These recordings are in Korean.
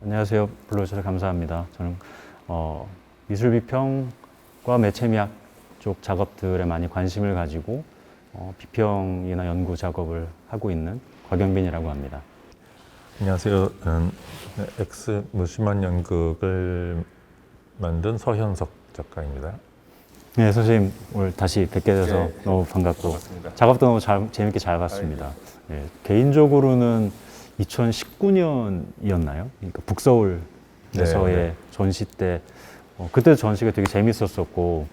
안녕하세요. 불러주셔서 감사합니다. 저는 미술비평과 매체미학 쪽 작업들에 많이 관심을 가지고 비평이나 연구 작업을 하고 있는 곽영빈이라고 합니다. 안녕하세요. X 무심한 연극을 만든 서현석 작가입니다. 네, 선생님 오늘 다시 뵙게 돼서 너무 반갑고 반갑습니다. 작업도 너무 재밌게 잘 봤습니다. 네, 개인적으로는 2019년이었나요? 그러니까 북서울에서의 네. 전시 때 그때 전시가 되게 재밌었었고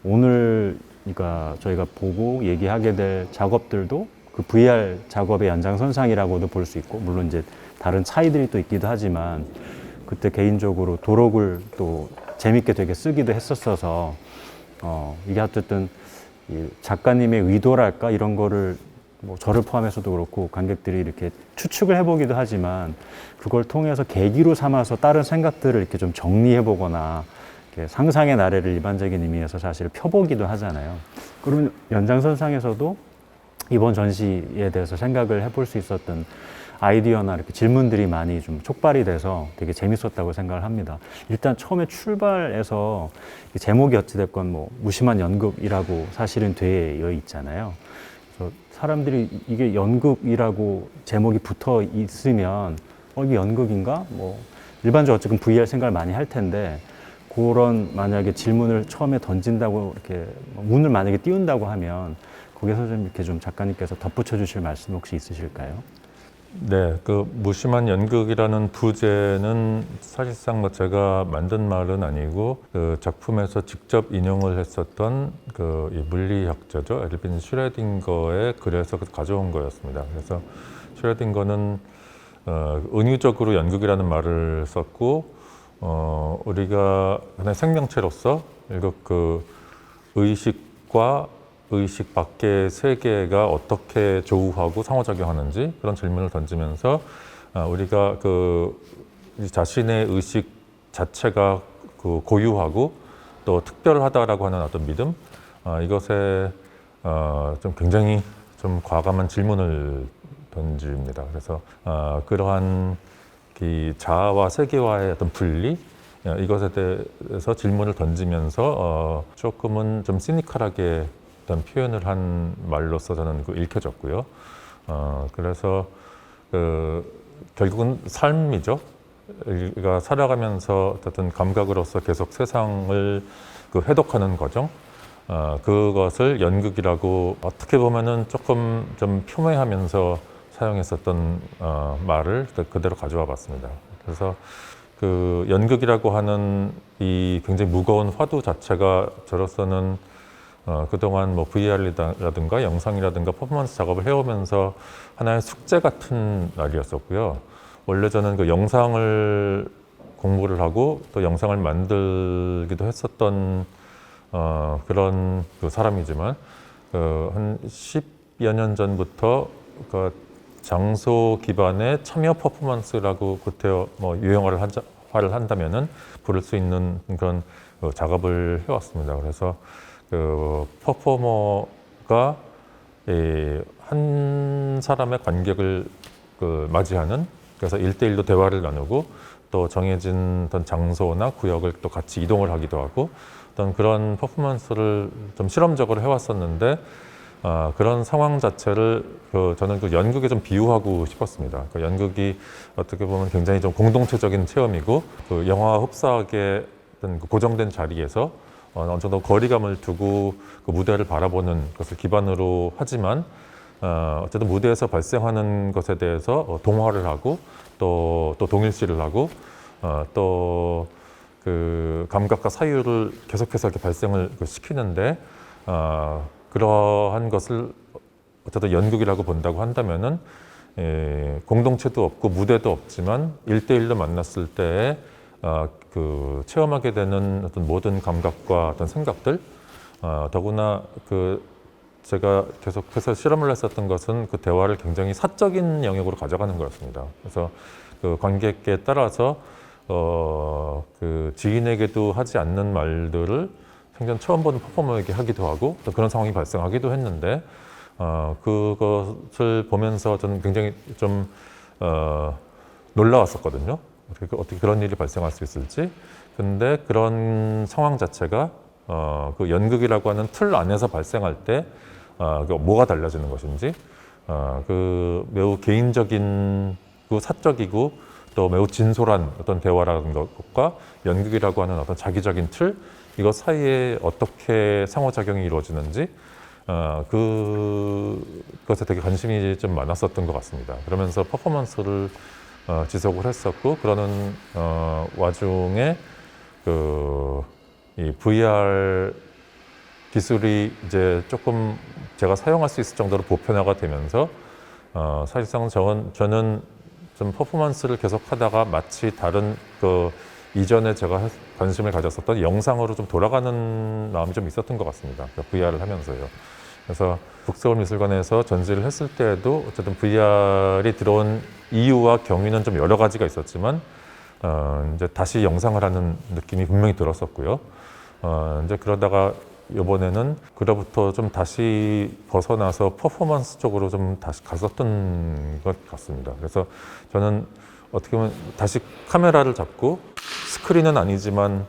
오늘 그러니까 저희가 보고 얘기하게 될 작업들도 그 VR 작업의 연장선상이라고도 볼 수 있고 물론 이제 다른 차이들이 또 있기도 하지만 그때 개인적으로 도록을 또 재밌게 되게 쓰기도 했었어서 이게 어쨌든 이 작가님의 의도랄까 이런 거를 뭐 저를 포함해서도 그렇고 관객들이 이렇게 추측을 해보기도 하지만 그걸 통해서 계기로 삼아서 다른 생각들을 이렇게 좀 정리해보거나 이렇게 상상의 나래를 일반적인 의미에서 사실 펴보기도 하잖아요. 그러면 연장선상에서도 이번 전시에 대해서 생각을 해볼 수 있었던 아이디어나 이렇게 질문들이 많이 좀 촉발이 돼서 되게 재밌었다고 생각을 합니다. 일단 처음에 출발해서 제목이 어찌됐건 뭐 무심한 연극이라고 사실은 되어 있잖아요. 그래서 사람들이 이게 연극이라고 제목이 붙어 있으면 이게 연극인가? 뭐 일반적으로 어쨌든 VR 생각을 많이 할 텐데 그런 만약에 질문을 처음에 던진다고 이렇게 문을 만약에 띄운다고 하면 거기서 좀 이렇게 좀 작가님께서 덧붙여 주실 말씀 혹시 있으실까요? 네, 그 무심한 연극이라는 부제는 사실상 뭐 제가 만든 말은 아니고 그 작품에서 직접 인용을 했었던 그 이 물리학자죠, 엘빈 슈레딩거의 글에서 가져온 거였습니다. 그래서 슈레딩거는 은유적으로 연극이라는 말을 썼고 우리가 하나의 생명체로서 그 의식과 의식 밖의 세계가 어떻게 조우하고 상호작용하는지 그런 질문을 던지면서 우리가 그 자신의 의식 자체가 그 고유하고 또 특별하다라고 하는 어떤 믿음 이것에 좀 굉장히 좀 과감한 질문을 던집니다. 그래서 그러한 이 자아와 세계와의 어떤 분리 이것에 대해서 질문을 던지면서 조금은 좀 시니컬하게 어떤 표현을 한 말로서 저는 읽혀졌고요. 그래서 결국은 삶이죠. 우리가 살아가면서 어떤 감각으로서 계속 세상을 해독하는 과정, 그것을 연극이라고 어떻게 보면은 조금 좀 폄훼하면서 사용했었던 말을 그대로 가져와 봤습니다. 그래서 그 연극이라고 하는 이 굉장히 무거운 화두 자체가 저로서는 그동안 뭐 VR이라든가 영상이라든가 퍼포먼스 작업을 해오면서 하나의 숙제 같은 날이었었고요. 원래 저는 그 영상을 공부를 하고 또 영상을 만들기도 했었던 그런 그 사람이지만 한 10여 년 전부터 그 장소 기반의 참여 퍼포먼스라고 그때 뭐 유형화를 한다면은 부를 수 있는 그런 작업을 해왔습니다. 그래서 그 퍼포머가 한 사람의 관객을 맞이하는 그래서 1대1로 대화를 나누고 또 정해진 어떤 장소나 구역을 또 같이 이동을 하기도 하고 어떤 그런 퍼포먼스를 좀 실험적으로 해왔었는데 그런 상황 자체를 저는 그 연극에 좀 비유하고 싶었습니다. 그 연극이 어떻게 보면 굉장히 좀 공동체적인 체험이고 그 영화와 흡사하게 어떤 고정된 자리에서 어느 정도 거리감을 두고 그 무대를 바라보는 것을 기반으로 하지만 어쨌든 무대에서 발생하는 것에 대해서 동화를 하고 또 동일시를 하고 또 그 감각과 사유를 계속해서 이렇게 발생을 시키는데 그러한 것을 어쨌든 연극이라고 본다고 한다면은 공동체도 없고 무대도 없지만 1대1로 만났을 때 그 체험하게 되는 어떤 모든 감각과 어떤 생각들 더구나 그 제가 계속해서 실험을 했었던 것은 그 대화를 굉장히 사적인 영역으로 가져가는 거였습니다. 그래서 그 관객에 따라서 그 지인에게도 하지 않는 말들을 생전 처음 보는 퍼포머에게 하기도 하고 또 그런 상황이 발생하기도 했는데 그것을 보면서 저는 굉장히 좀 놀라웠었거든요. 어떻게 그런 일이 발생할 수 있을지. 근데 그런 상황 자체가 그 연극이라고 하는 틀 안에서 발생할 때 뭐가 달라지는 것인지, 그 매우 개인적인, 그 사적이고 또 매우 진솔한 어떤 대화라는 것과 연극이라고 하는 어떤 자기적인 틀, 이것 사이에 어떻게 상호작용이 이루어지는지, 그것에 되게 관심이 좀 많았었던 것 같습니다. 그러면서 퍼포먼스를 지속을 했었고, 그러는 와중에 이 VR 기술이 이제 조금 제가 사용할 수 있을 정도로 보편화가 되면서 사실상 저는 좀 퍼포먼스를 계속 하다가 마치 다른 이전에 제가 관심을 가졌었던 영상으로 좀 돌아가는 마음이 좀 있었던 것 같습니다. VR을 하면서요. 그래서 북서울미술관에서 전시를 했을 때에도 어쨌든 VR이 들어온 이유와 경위는 좀 여러 가지가 있었지만 이제 다시 영상을 하는 느낌이 분명히 들었었고요. 이제 그러다가 이번에는 그로부터 좀 다시 벗어나서 퍼포먼스 쪽으로 좀 다시 갔었던 것 같습니다. 그래서 저는 어떻게 보면 다시 카메라를 잡고 스크린은 아니지만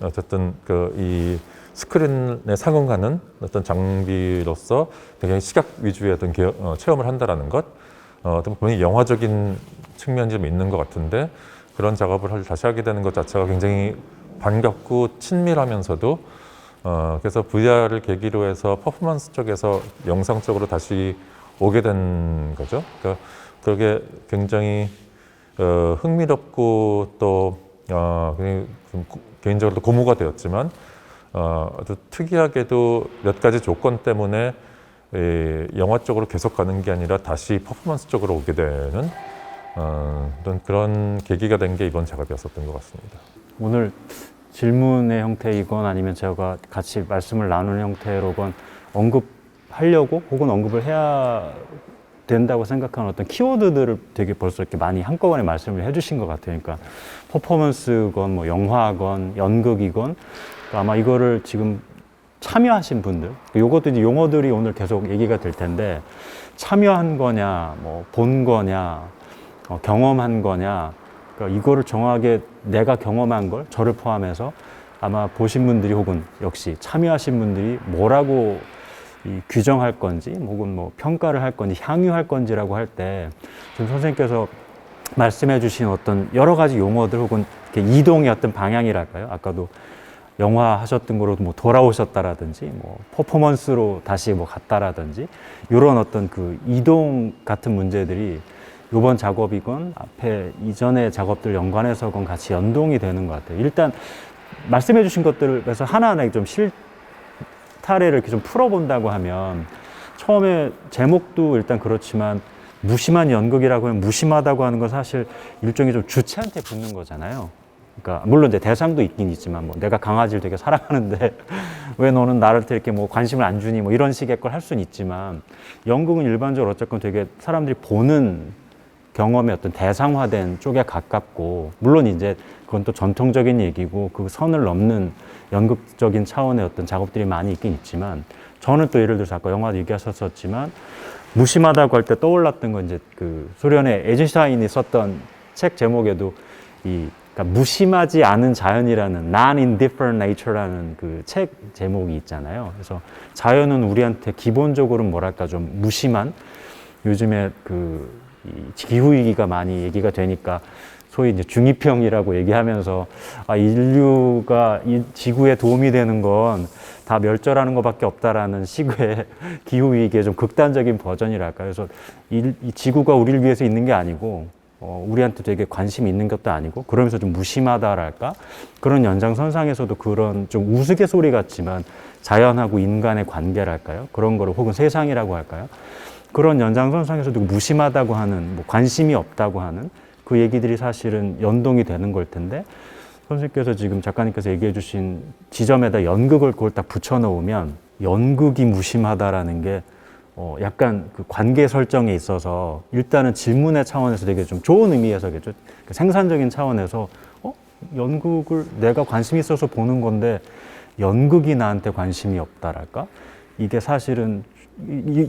어쨌든 이 스크린에 상응하는 어떤 장비로서 되게 시각 위주의 어떤 체험을 한다라는 것, 어떤 분명히 영화적인 측면이 좀 있는 것 같은데, 그런 작업을 다시 하게 되는 것 자체가 굉장히 반갑고 친밀하면서도 그래서 VR을 계기로 해서 퍼포먼스 쪽에서 영상 쪽으로 다시 오게 된 거죠. 그러니까 그게 굉장히 흥미롭고 또 좀 개인적으로 고무가 되었지만 아주 특이하게도 몇 가지 조건 때문에 영화 쪽으로 계속 가는 게 아니라 다시 퍼포먼스 쪽으로 오게 되는 어떤 그런 계기가 된 게 이번 작업이었었던 것 같습니다. 오늘 질문의 형태이건 아니면 제가 같이 말씀을 나누는 형태로건 언급하려고 혹은 언급을 해야 된다고 생각하는 어떤 키워드들을 되게 벌써 이렇게 많이 한꺼번에 말씀을 해주신 것 같아요. 그러니까 퍼포먼스건 뭐 영화건 연극이건, 그러니까 아마 이거를 지금 참여하신 분들, 요것도 이제 용어들이 오늘 계속 얘기가 될 텐데, 참여한 거냐, 뭐 본 거냐, 경험한 거냐, 그러니까 이거를 정확하게 내가 경험한 걸, 저를 포함해서 아마 보신 분들이 혹은 역시 참여하신 분들이 뭐라고 규정할 건지 혹은 뭐 평가를 할 건지 향유할 건지라고 할 때 지금 선생님께서 말씀해 주신 어떤 여러 가지 용어들 혹은 이렇게 이동의 어떤 방향이랄까요? 아까도 영화 하셨던 거로 뭐 돌아오셨다라든지 뭐 퍼포먼스로 다시 뭐 갔다라든지 이런 어떤 그 이동 같은 문제들이 이번 작업이건 앞에 이전의 작업들 연관해서건 같이 연동이 되는 것 같아요. 일단 말씀해 주신 것들에서 하나하나 좀 실타래를 이렇게 좀 풀어본다고 하면, 처음에 제목도 일단 그렇지만 무심한 연극이라고 하면 무심하다고 하는 건 사실 일종의 좀 주체한테 붙는 거잖아요. 그러니까 물론 이제 대상도 있긴 있지만 뭐 내가 강아지를 되게 사랑하는데 왜 너는 나를 이렇게 뭐 관심을 안 주니 뭐 이런 식의 걸 할 수는 있지만, 연극은 일반적으로 어쨌건 되게 사람들이 보는 경험의 어떤 대상화된 쪽에 가깝고, 물론 이제 그건 또 전통적인 얘기고 그 선을 넘는 연극적인 차원의 어떤 작업들이 많이 있긴 있지만, 저는 또 예를 들어서 아까 영화도 얘기하셨었지만 무심하다고 할 때 떠올랐던 건 이제 그 소련의 에이젠슈타인이 썼던 책 제목에도 그러니까 무심하지 않은 자연이라는 Non-Indifferent Nature라는 그 책 제목이 있잖아요. 그래서 자연은 우리한테 기본적으로 뭐랄까 좀 무심한, 요즘에 이 기후위기가 많이 얘기가 되니까 소위 이제 중이병이라고 얘기하면서 인류가 이 지구에 도움이 되는 건 다 멸절하는 것밖에 없다라는 식의 기후위기의 좀 극단적인 버전이랄까. 그래서 이 지구가 우리를 위해서 있는 게 아니고 우리한테 되게 관심이 있는 것도 아니고 그러면서 좀 무심하다랄까. 그런 연장선상에서도 그런 좀 우스갯소리 같지만 자연하고 인간의 관계랄까요. 그런 거를 혹은 세상이라고 할까요. 그런 연장선상에서도 무심하다고 하는, 뭐 관심이 없다고 하는 그 얘기들이 사실은 연동이 되는 걸 텐데, 선생님께서 지금 작가님께서 얘기해 주신 지점에다 연극을 그걸 딱 붙여놓으면 연극이 무심하다라는 게 약간 그 관계 설정에 있어서 일단은 질문의 차원에서 되게 좀 좋은 의미에서겠죠. 생산적인 차원에서 연극을 내가 관심이 있어서 보는 건데 연극이 나한테 관심이 없다랄까? 이게 사실은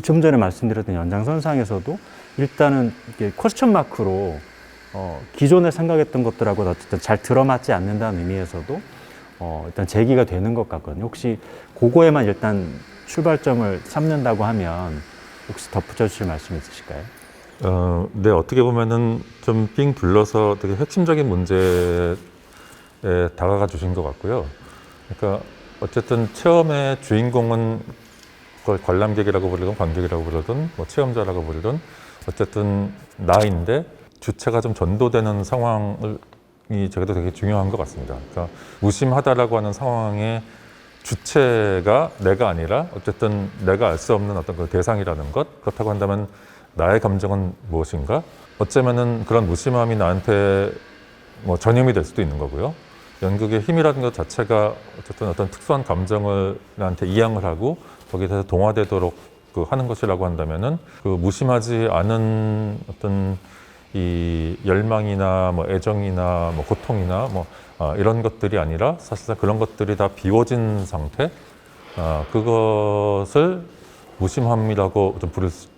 좀 전에 말씀드렸던 연장선상에서도 일단은 이게 퀘스천 마크로 기존에 생각했던 것들하고 어쨌든 잘 들어맞지 않는다는 의미에서도 일단 제기가 되는 것 같거든요. 혹시 그거에만 일단 출발점을 삼는다고 하면 혹시 덧붙여 주실 말씀 있으실까요? 네, 어떻게 보면은 좀 삥 둘러서 되게 핵심적인 문제에 다가가 주신 것 같고요. 그러니까 어쨌든 체험의 주인공은 그걸 관람객이라고 부르든 관객이라고 부르든 뭐 체험자라고 부르든 어쨌든 나인데 주체가 좀 전도되는 상황이 저게도 되게 중요한 것 같습니다. 그러니까 무심하다라고 하는 상황에 주체가 내가 아니라 어쨌든 내가 알 수 없는 어떤 그 대상이라는 것, 그렇다고 한다면 나의 감정은 무엇인가? 어쩌면은 그런 무심함이 나한테 뭐 전염이 될 수도 있는 거고요. 연극의 힘이라는 것 자체가 어쨌든 어떤 특수한 감정을 나한테 이양을 하고 거기에 대해서 동화되도록 하는 것이라고 한다면은 그 무심하지 않은 어떤 이 열망이나 뭐 애정이나 뭐 고통이나 뭐 이런 것들이 아니라 사실상 그런 것들이 다 비워진 상태, 그것을 무심함이라고 좀 부르지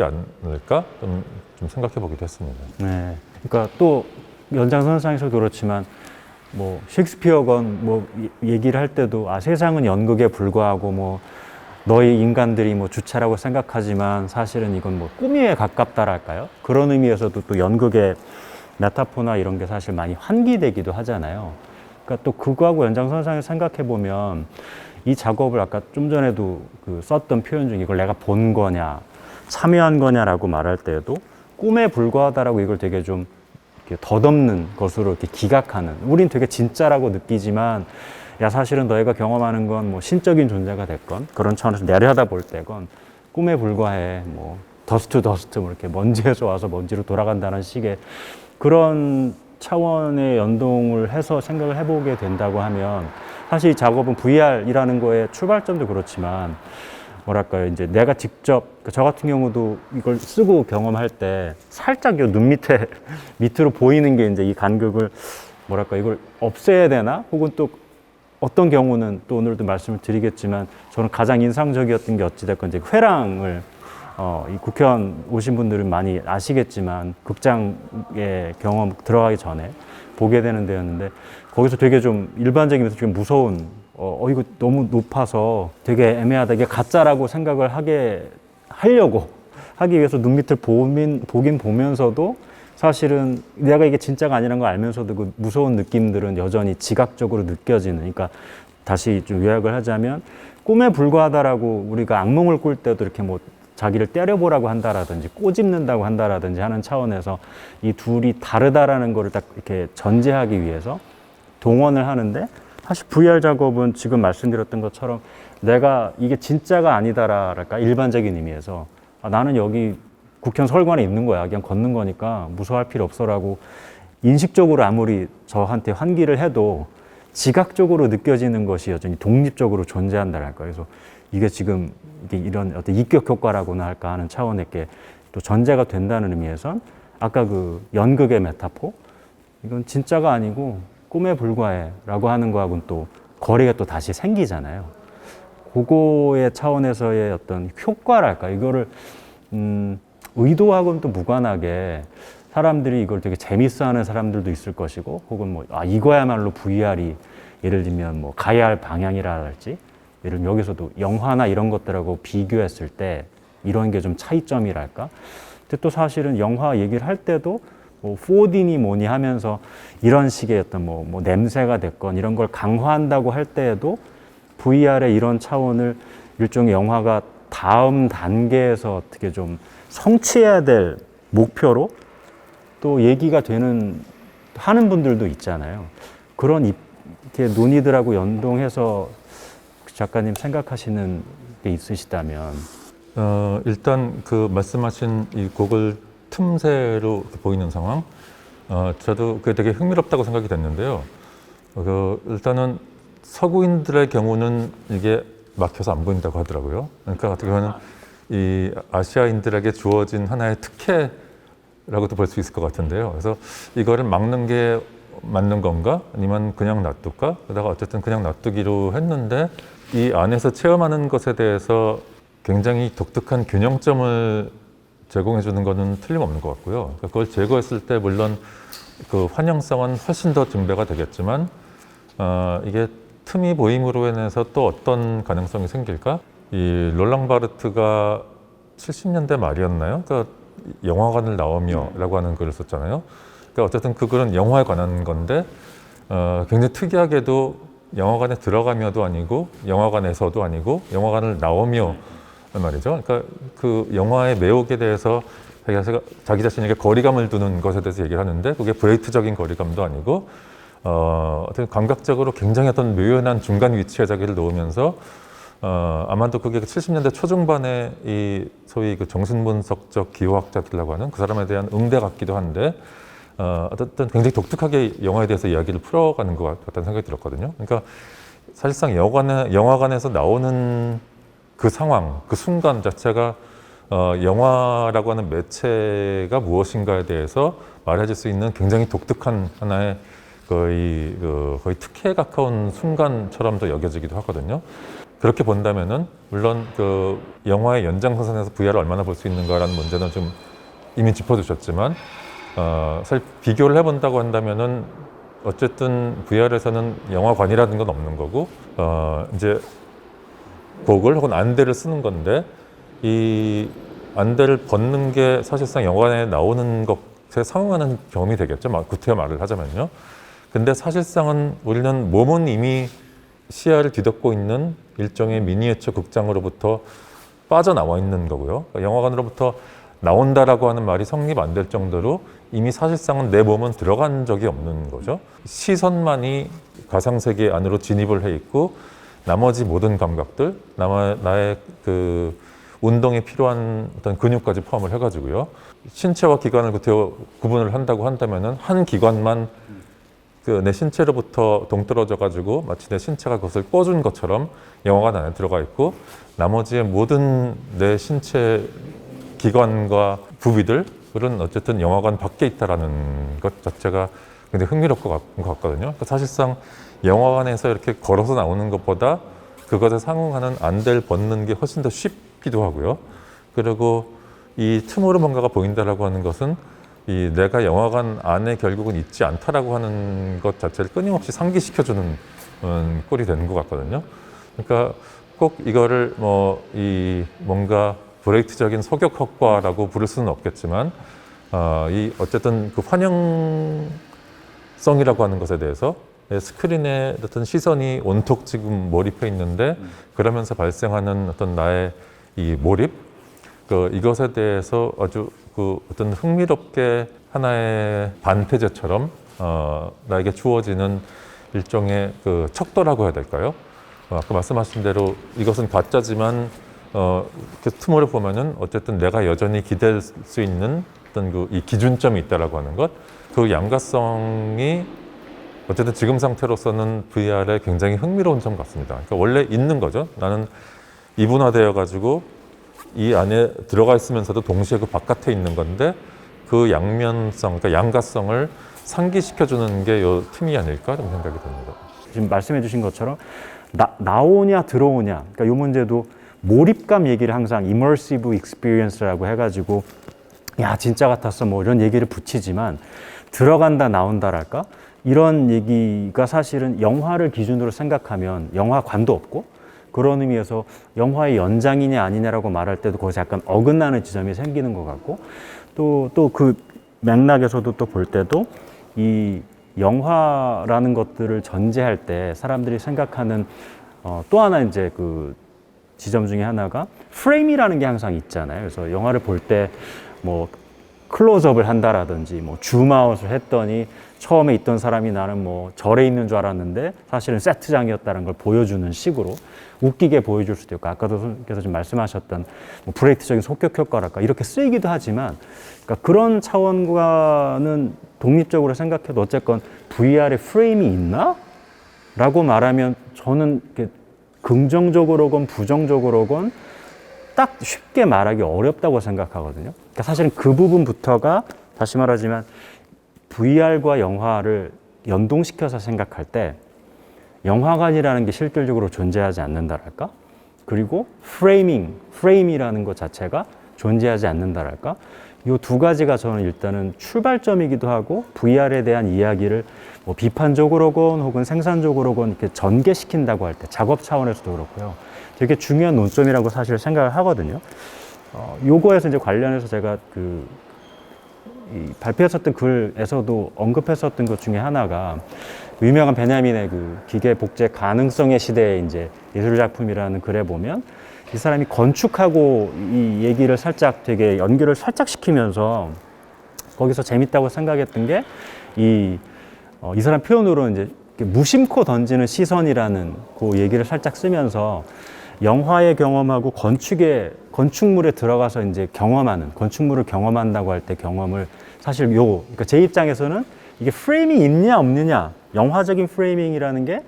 않을까 좀 생각해 보기도 했습니다. 네. 그러니까 또 연장선상에서도 그렇지만 뭐 셰익스피어건 뭐 얘기를 할 때도 세상은 연극에 불과하고 뭐 너희 인간들이 뭐 주체라고 생각하지만 사실은 이건 뭐 꿈에 가깝다랄까요? 그런 의미에서도 또 연극의 메타포나 이런 게 사실 많이 환기되기도 하잖아요. 그러니까 또 그거하고 연장선상에서 생각해 보면 이 작업을 아까 좀 전에도 썼던 표현 중에 이걸 내가 본 거냐 참여한 거냐라고 말할 때에도 꿈에 불과하다라고 이걸 되게 좀 이렇게 덧없는 것으로 이렇게 기각하는, 우린 되게 진짜라고 느끼지만 야 사실은 너희가 경험하는 건 뭐 신적인 존재가 됐건 그런 차원에서 내려다볼 때건 꿈에 불과해, 뭐 더스트 뭐 이렇게 먼지에서 와서 먼지로 돌아간다는 식의 그런 차원의 연동을 해서 생각을 해보게 된다고 하면 사실 이 작업은 VR이라는 거의 출발점도 그렇지만 뭐랄까요, 이제 내가 직접, 저 같은 경우도 이걸 쓰고 경험할 때 살짝 눈 밑에 밑으로 보이는 게 이제 이 간극을 뭐랄까 이걸 없애야 되나? 혹은 또 어떤 경우는 또 오늘도 말씀을 드리겠지만 저는 가장 인상적이었던 게 어찌됐건 이제 회랑을 이 국회의원 오신 분들은 많이 아시겠지만 극장의 경험 들어가기 전에 보게 되는 데였는데 거기서 되게 좀 일반적이면서 좀 무서운 이거 너무 높아서 되게 애매하다, 이게 가짜라고 생각을 하려고 하기 위해서 눈 밑을 보긴 보면서도 사실은 내가 이게 진짜가 아니라는 걸 알면서도 그 무서운 느낌들은 여전히 지각적으로 느껴지는, 그러니까 다시 좀 요약을 하자면 꿈에 불과하다라고 우리가 악몽을 꿀 때도 이렇게 뭐 자기를 때려보라고 한다라든지 꼬집는다고 한다라든지 하는 차원에서 이 둘이 다르다라는 거를 딱 이렇게 전제하기 위해서 동원을 하는데, 사실 VR 작업은 지금 말씀드렸던 것처럼 내가 이게 진짜가 아니다랄까 일반적인 의미에서 나는 여기 국회의원 서울관에 있는 거야, 그냥 걷는 거니까 무서워할 필요 없어라고 인식적으로 아무리 저한테 환기를 해도 지각적으로 느껴지는 것이 여전히 독립적으로 존재한다랄까. 그래서 이게 지금 이런 어떤 입격 효과라고나 할까 하는 차원의 또 전제가 된다는 의미에선 아까 그 연극의 메타포, 이건 진짜가 아니고 꿈에 불과해 라고 하는 거하고는 또 거리가 또 다시 생기잖아요. 그거의 차원에서의 어떤 효과랄까, 이거를 의도하고는 또 무관하게 사람들이 이걸 되게 재밌어하는 사람들도 있을 것이고, 혹은 뭐 이거야말로 VR이 예를 들면 뭐 가야 할 방향이라랄지, 예를 들면 여기서도 영화나 이런 것들하고 비교했을 때 이런 게 좀 차이점이랄까. 근데 또 사실은 영화 얘기를 할 때도 뭐 4D니 뭐니 하면서 이런 식의 어떤 뭐 냄새가 됐건 이런 걸 강화한다고 할 때에도 VR의 이런 차원을 일종의 영화가 다음 단계에서 어떻게 좀 성취해야 될 목표로 또 얘기가 하는 분들도 있잖아요. 그런 이렇게 논의들하고 연동해서 작가님 생각하시는 게 있으시다면. 일단 그 말씀하신 이 곡을 틈새로 보이는 상황, 저도 그게 되게 흥미롭다고 생각이 됐는데요. 일단은 서구인들의 경우는 이게 막혀서 안 보인다고 하더라고요. 그러니까 어떻게 보면 이 아시아인들에게 주어진 하나의 특혜라고도 볼 수 있을 것 같은데요. 그래서 이거를 막는 게 맞는 건가? 아니면 그냥 놔둘까? 그러다가 어쨌든 그냥 놔두기로 했는데 이 안에서 체험하는 것에 대해서 굉장히 독특한 균형점을 제공해 주는 거는 틀림없는 것 같고요. 그러니까 그걸 제거했을 때 물론 그 환영성은 훨씬 더 증대가 되겠지만 이게 틈이 보임으로 인해서 또 어떤 가능성이 생길까? 이 롤랑 바르트가 70년대 말이었나요? 그러니까 영화관을 나오며라고 하는 글을 썼잖아요. 그러니까 어쨌든 그 글은 영화에 관한 건데 굉장히 특이하게도 영화관에 들어가며도 아니고 영화관에서도 아니고 영화관을 나오며 말이죠. 그러니까 그 영화의 매혹에 대해서 자기 자신에게 거리감을 두는 것에 대해서 얘기를 하는데 그게 브레이트적인 거리감도 아니고 어떤 감각적으로 굉장히 어떤 묘연한 중간 위치에 자기를 놓으면서 아마도 그게 70년대 초중반에 이 소위 그 정신분석적 기호학자들이라고 하는 그 사람에 대한 응대 같기도 한데 어떤 굉장히 독특하게 영화에 대해서 이야기를 풀어가는 것 같다는 생각이 들었거든요. 그러니까 사실상 영화관에서 나오는 그 상황, 그 순간 자체가 영화라고 하는 매체가 무엇인가에 대해서 말해줄 수 있는 굉장히 독특한 하나의 거의 특혜에 가까운 순간처럼도 여겨지기도 하거든요. 그렇게 본다면은 물론 그 영화의 연장선상에서 VR을 얼마나 볼 수 있는가라는 문제는 좀 이미 짚어주셨지만 사실 비교를 해본다고 한다면은 어쨌든 VR에서는 영화관이라는 건 없는 거고 이제 고글 혹은 안대를 쓰는 건데 이 안대를 벗는 게 사실상 영화관에 나오는 것에 상응하는 경험이 되겠죠. 구태여 말을 하자면요. 근데 사실상은 우리는 몸은 이미 시야를 뒤덮고 있는 일종의 미니어처 극장으로부터 빠져나와 있는 거고요. 그러니까 영화관으로부터 나온다라고 하는 말이 성립 안 될 정도로 이미 사실상은 내 몸은 들어간 적이 없는 거죠. 시선만이 가상세계 안으로 진입을 해 있고 나머지 모든 감각들, 나의 그 운동에 필요한 어떤 근육까지 포함을 해가지고요. 신체와 기관을 구분을 한다고 한다면은 한 기관만 그 내 신체로부터 동떨어져 가지고 마치 내 신체가 그것을 꿔준 것처럼 영화관 안에 들어가 있고 나머지의 모든 내 신체 기관과 부위들은 어쨌든 영화관 밖에 있다라는 것 자체가 굉장히 흥미롭고 것 같거든요. 그러니까 사실상 영화관에서 이렇게 걸어서 나오는 것보다 그것에 상응하는 안대를 벗는 게 훨씬 더 쉽기도 하고요. 그리고 이 틈으로 뭔가가 보인다라고 하는 것은 이 내가 영화관 안에 결국은 있지 않다라고 하는 것 자체를 끊임없이 상기시켜주는 꼴이 되는 것 같거든요. 그러니까 꼭 이거를 이 뭔가 브레이트적인 소격 효과라고 부를 수는 없겠지만 이 어쨌든 그 환영성이라고 하는 것에 대해서 스크린에 어떤 시선이 온통 지금 몰입해 있는데 그러면서 발생하는 어떤 나의 이 몰입 이것에 대해서 아주 그 어떤 흥미롭게 하나의 반태제처럼 나에게 주어지는 일종의 그 척도라고 해야 될까요? 아까 말씀하신 대로 이것은 가짜지만 이렇게 틈으로 보면은 어쨌든 내가 여전히 기댈 수 있는 어떤 이 기준점이 있다라고 하는 것, 그 양가성이 어쨌든 지금 상태로서는 VR의 굉장히 흥미로운 점 같습니다. 그러니까 원래 있는 거죠. 나는 이분화되어 가지고 이 안에 들어가 있으면서도 동시에 그 바깥에 있는 건데 그 양면성, 그러니까 양가성을 상기시켜주는 게 요 틈이 아닐까 좀 생각이 듭니다. 지금 말씀해 주신 것처럼 나오냐 들어오냐, 그러니까 이 문제도 몰입감 얘기를 항상 immersive experience라고 해가지고 야 진짜 같았어 뭐 이런 얘기를 붙이지만 들어간다 나온다랄까 이런 얘기가 사실은 영화를 기준으로 생각하면 영화관도 없고 그런 의미에서 영화의 연장이냐 아니냐라고 말할 때도 거기서 약간 어긋나는 지점이 생기는 것 같고 또 그 맥락에서도 또 볼 때도 이 영화라는 것들을 전제할 때 사람들이 생각하는 또 하나 이제 그 지점 중에 하나가 프레임이라는 게 항상 있잖아요. 그래서 영화를 볼 때 뭐 클로즈업을 한다라든지 뭐 줌아웃을 했더니 처음에 있던 사람이 나는 뭐 절에 있는 줄 알았는데 사실은 세트장이었다는 걸 보여주는 식으로 웃기게 보여줄 수도 있고 아까도 선생님께서 좀 말씀하셨던 뭐 브레이트적인 속격 효과랄까 이렇게 쓰이기도 하지만 그러니까 그런 차원과는 독립적으로 생각해도 어쨌건 VR에 프레임이 있나? 라고 말하면 저는 이렇게 긍정적으로건 부정적으로건 딱 쉽게 말하기 어렵다고 생각하거든요. 그러니까 사실은 그 부분부터가 다시 말하지만 VR과 영화를 연동시켜서 생각할 때 영화관이라는 게 실질적으로 존재하지 않는다랄까? 그리고 프레임이라는 것 자체가 존재하지 않는다랄까? 이 두 가지가 저는 일단은 출발점이기도 하고 VR에 대한 이야기를 뭐 비판적으로건 혹은 생산적으로건 이렇게 전개시킨다고 할 때 작업 차원에서도 그렇고요. 되게 중요한 논점이라고 사실 생각을 하거든요. 요거에서 이제 관련해서 제가 이 발표했었던 글에서도 언급했었던 것 중에 하나가 유명한 베냐민의 그 기계 복제 가능성의 시대의 이제 예술 작품이라는 글에 보면 이 사람이 건축하고 이 얘기를 살짝 되게 연결을 살짝 시키면서 거기서 재밌다고 생각했던 게 이 사람 표현으로 이제 무심코 던지는 시선이라는 그 얘기를 살짝 쓰면서 영화의 경험하고 건축물에 들어가서 이제 경험하는, 건축물을 경험한다고 할 때 경험을 사실 그러니까 제 입장에서는 이게 프레임이 있냐 없느냐, 영화적인 프레이밍이라는 게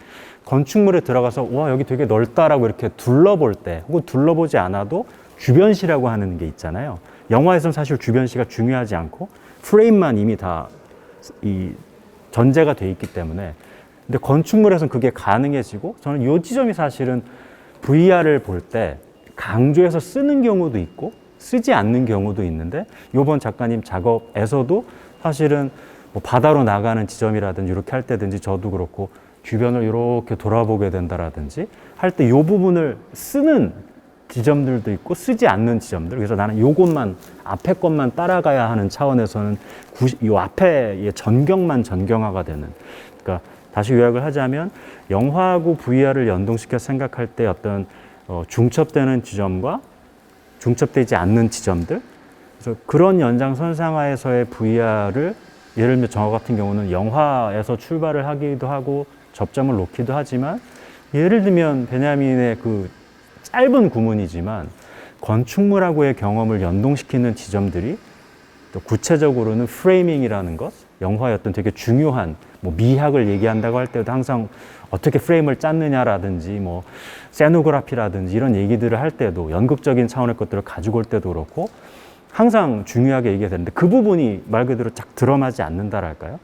건축물에 들어가서 와, 여기 되게 넓다라고 이렇게 둘러볼 때, 혹은 둘러보지 않아도 주변시라고 하는 게 있잖아요. 영화에서는 사실 주변시가 중요하지 않고 프레임만 이미 다 전제가 돼 있기 때문에, 근데 건축물에서는 그게 가능해지고, 저는 이 지점이 사실은 VR을 볼 때 강조해서 쓰는 경우도 있고 쓰지 않는 경우도 있는데, 이번 작가님 작업에서도 사실은 뭐 바다로 나가는 지점이라든지 이렇게 할 때든지 저도 그렇고 주변을 이렇게 돌아보게 된다라든지 할 때 이 부분을 쓰는 지점들도 있고 쓰지 않는 지점들. 그래서 나는 요것만 앞에 것만 따라가야 하는 차원에서는 요 앞에의 전경화가 되는. 그러니까 다시 요약을 하자면 영화하고 VR을 연동시켜 생각할 때 어떤 중첩되는 지점과 중첩되지 않는 지점들. 그래서 그런 연장선상하에서의 VR을 예를 들면 저 같은 경우는 영화에서 출발을 하기도 하고 접점을 놓기도 하지만, 예를 들면 베냐민의 그 짧은 구문이지만 건축물하고의 경험을 연동시키는 지점들이 또 구체적으로는 프레이밍이라는 것, 영화의 어떤 되게 중요한 뭐 미학을 얘기한다고 할 때도 항상 어떻게 프레임을 짰느냐라든지 뭐 세노그래피라든지 이런 얘기들을 할 때도 연극적인 차원의 것들을 가지고 올 때도 그렇고 항상 중요하게 얘기가 되는데, 그 부분이 말 그대로 쫙 드러나지 않는다랄까요?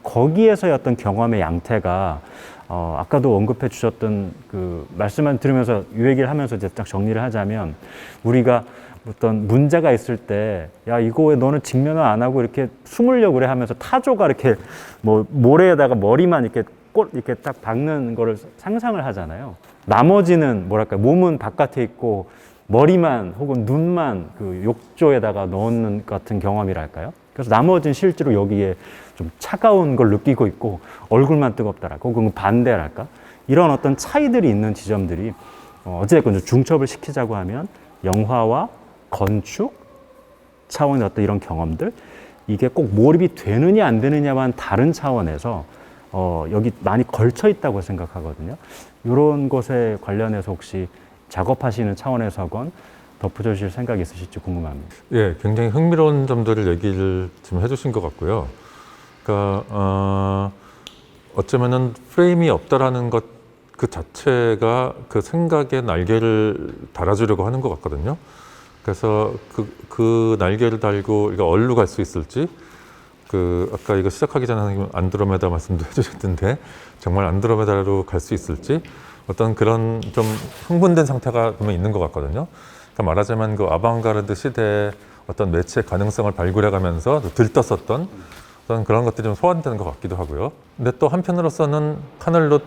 거기에서의 어떤 경험의 양태가 아까도 언급해 주셨던 그 말씀만 들으면서 이 얘기를 하면서 이제 딱 정리를 하자면, 우리가 어떤 문제가 있을 때 야, 이거 왜 너는 직면을 안 하고 이렇게 숨으려고 그래 하면서 타조가 이렇게 뭐 모래에다가 머리만 이렇게 딱 박는 거를 상상을 하잖아요. 나머지는 뭐랄까, 몸은 바깥에 있고 머리만 혹은 눈만 그 욕조에다가 넣는 같은 경험이랄까요? 그래서 나머지는 실제로 여기에 좀 차가운 걸 느끼고 있고 얼굴만 뜨겁다랄까, 혹은 반대랄까, 이런 어떤 차이들이 있는 지점들이 어쨌든 중첩을 시키자고 하면 영화와 건축 차원의 어떤 이런 경험들, 이게 꼭 몰입이 되느냐 안 되느냐만 다른 차원에서 여기 많이 걸쳐 있다고 생각하거든요. 이런 것에 관련해서 혹시 작업하시는 차원에서건 덧붙여 주실 생각이 있으실지 궁금합니다. 예, 굉장히 흥미로운 점들을 얘기를 지금 해주신 것 같고요. 그러니까 어쩌면은 프레임이 없다라는 것 그 자체가 그 생각의 날개를 달아주려고 하는 것 같거든요. 그래서 그 날개를 달고 이거 어디로 갈 수 있을지, 아까 이거 시작하기 전에 안드로메다 말씀도 해주셨던데 정말 안드로메다로 갈 수 있을지 어떤 그런 좀 흥분된 상태가 보면 있는 것 같거든요. 그러니까 말하자면 그 아방가르드 시대의 어떤 매체 가능성을 발굴해가면서 들떴었던 어떤 그런 것들이 좀 소환되는 것 같기도 하고요. 근데 또 한편으로서는 하늘로